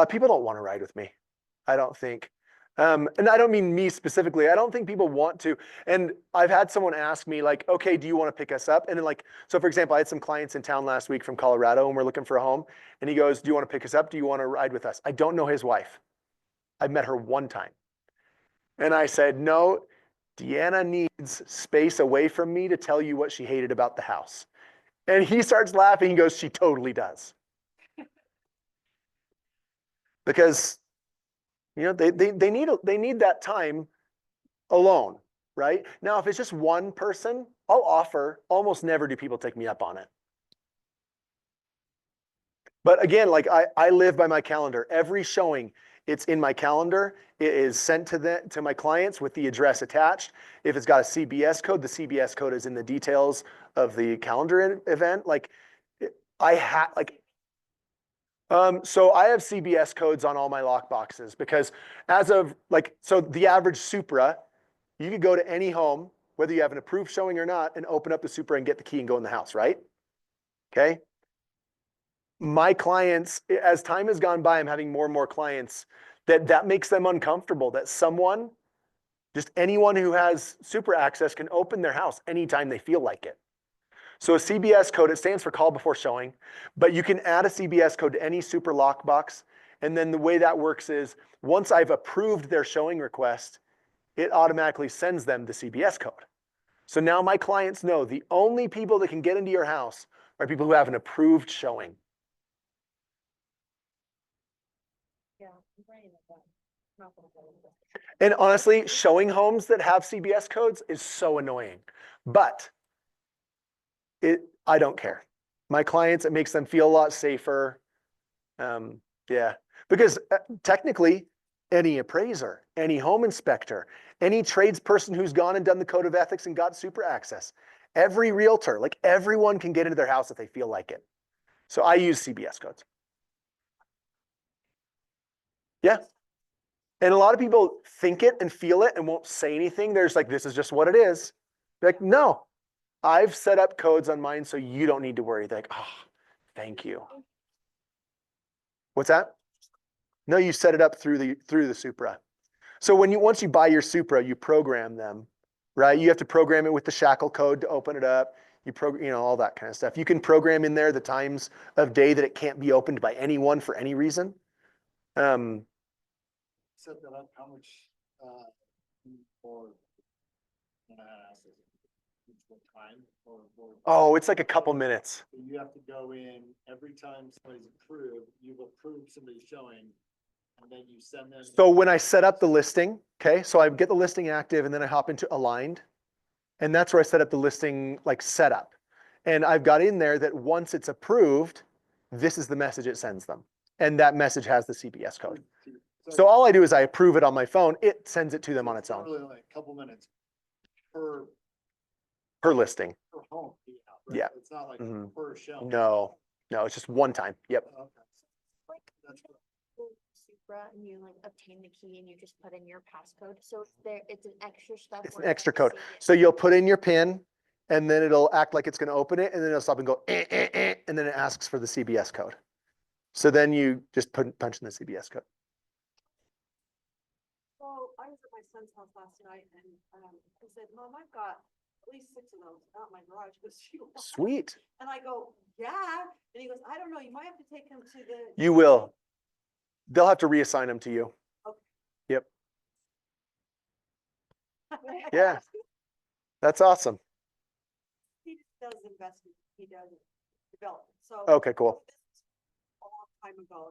People don't want to ride with me. I don't think. And I don't mean me specifically. I don't think people want to. And I've had someone ask me like, okay, do you want to pick us up? And then like, so for example, I had some clients in town last week from Colorado and we're looking for a home. And he goes, do you want to pick us up? Do you want to ride with us? I don't know his wife. I've met her one time. And I said, no, Deanna needs space away from me to tell you what she hated about the house. And he starts laughing. He goes, she totally does. Because they need that time alone, right? Now, if it's just one person, I'll offer. Almost never do people take me up on it. But again, like I live by my calendar. Every showing, it's in my calendar. It is sent to my clients with the address attached. If it's got a CBS code, the CBS code is in the details of the calendar event. Like so I have CBS codes on all my lock boxes because as of so the average Supra, you could go to any home, whether you have an approved showing or not, and open up the Supra and get the key and go in the house, right? Okay. My clients, as time has gone by, I'm having more and more clients that makes them uncomfortable, that someone, just anyone who has Supra access can open their house anytime they feel like it. So a CBS code, it stands for call before showing, but you can add a CBS code to any Supra lockbox. And then the way that works is once I've approved their showing request, it automatically sends them the CBS code. So now my clients know the only people that can get into your house are people who have an approved showing. Yeah, I'm writing it down. Not gonna go with it. And honestly, showing homes that have CBS codes is so annoying, but I don't care. My clients, it makes them feel a lot safer. Yeah, because technically any appraiser, any home inspector, any tradesperson who's gone and done the code of ethics and got Supra access, every realtor, like everyone can get into their house if they feel like it. So I use CBS codes. Yeah. And a lot of people think it and feel it and won't say anything. There's like, this is just what it is. Like, no, I've set up codes on mine so you don't need to worry. They're like, oh, thank you. What's that? No, you set it up through the Supra. So once you buy your Supra, you program them, right? You have to program it with the shackle code to open it up. You program, all that kind of stuff. You can program in there the times of day that it can't be opened by anyone for any reason. Set that up, how much, for, what time or? Oh, it's like a couple minutes. You have to go in every time somebody's approved, you've approved somebody's showing, and then you send them. So when I set up the listing, okay, so I get the listing active and then I hop into aligned. And that's where I set up the listing like setup. And I've got in there that once it's approved, this is the message it sends them. And that message has the CBS code. So all I do is I approve it on my phone. It sends it to them on its own. Literally like a couple minutes. per listing. per home. Yeah. It's not like Mhm. per shelf. No, it's just one time. Yep. Okay. Like That's what- Supra and you like obtain the key and you just put in your passcode. So it's an extra step. It's an where extra like, code. say it- So you'll put in your PIN and then it'll act like it's going to open it and then it'll stop and go, and then it asks for the CBS code. So then you just punch in the CBS code. So I was at my son's house last night and, he said, Mom, I've got at least 6 of those out in my garage. He goes, "You want?" Sweet. And I go, yeah. And he goes, I don't know, you might have to take him to the. You will. They'll have to reassign them to you. Okay. Yep. Yeah. That's awesome. He just does investment, he does development, so. Okay, cool. This was a long time ago,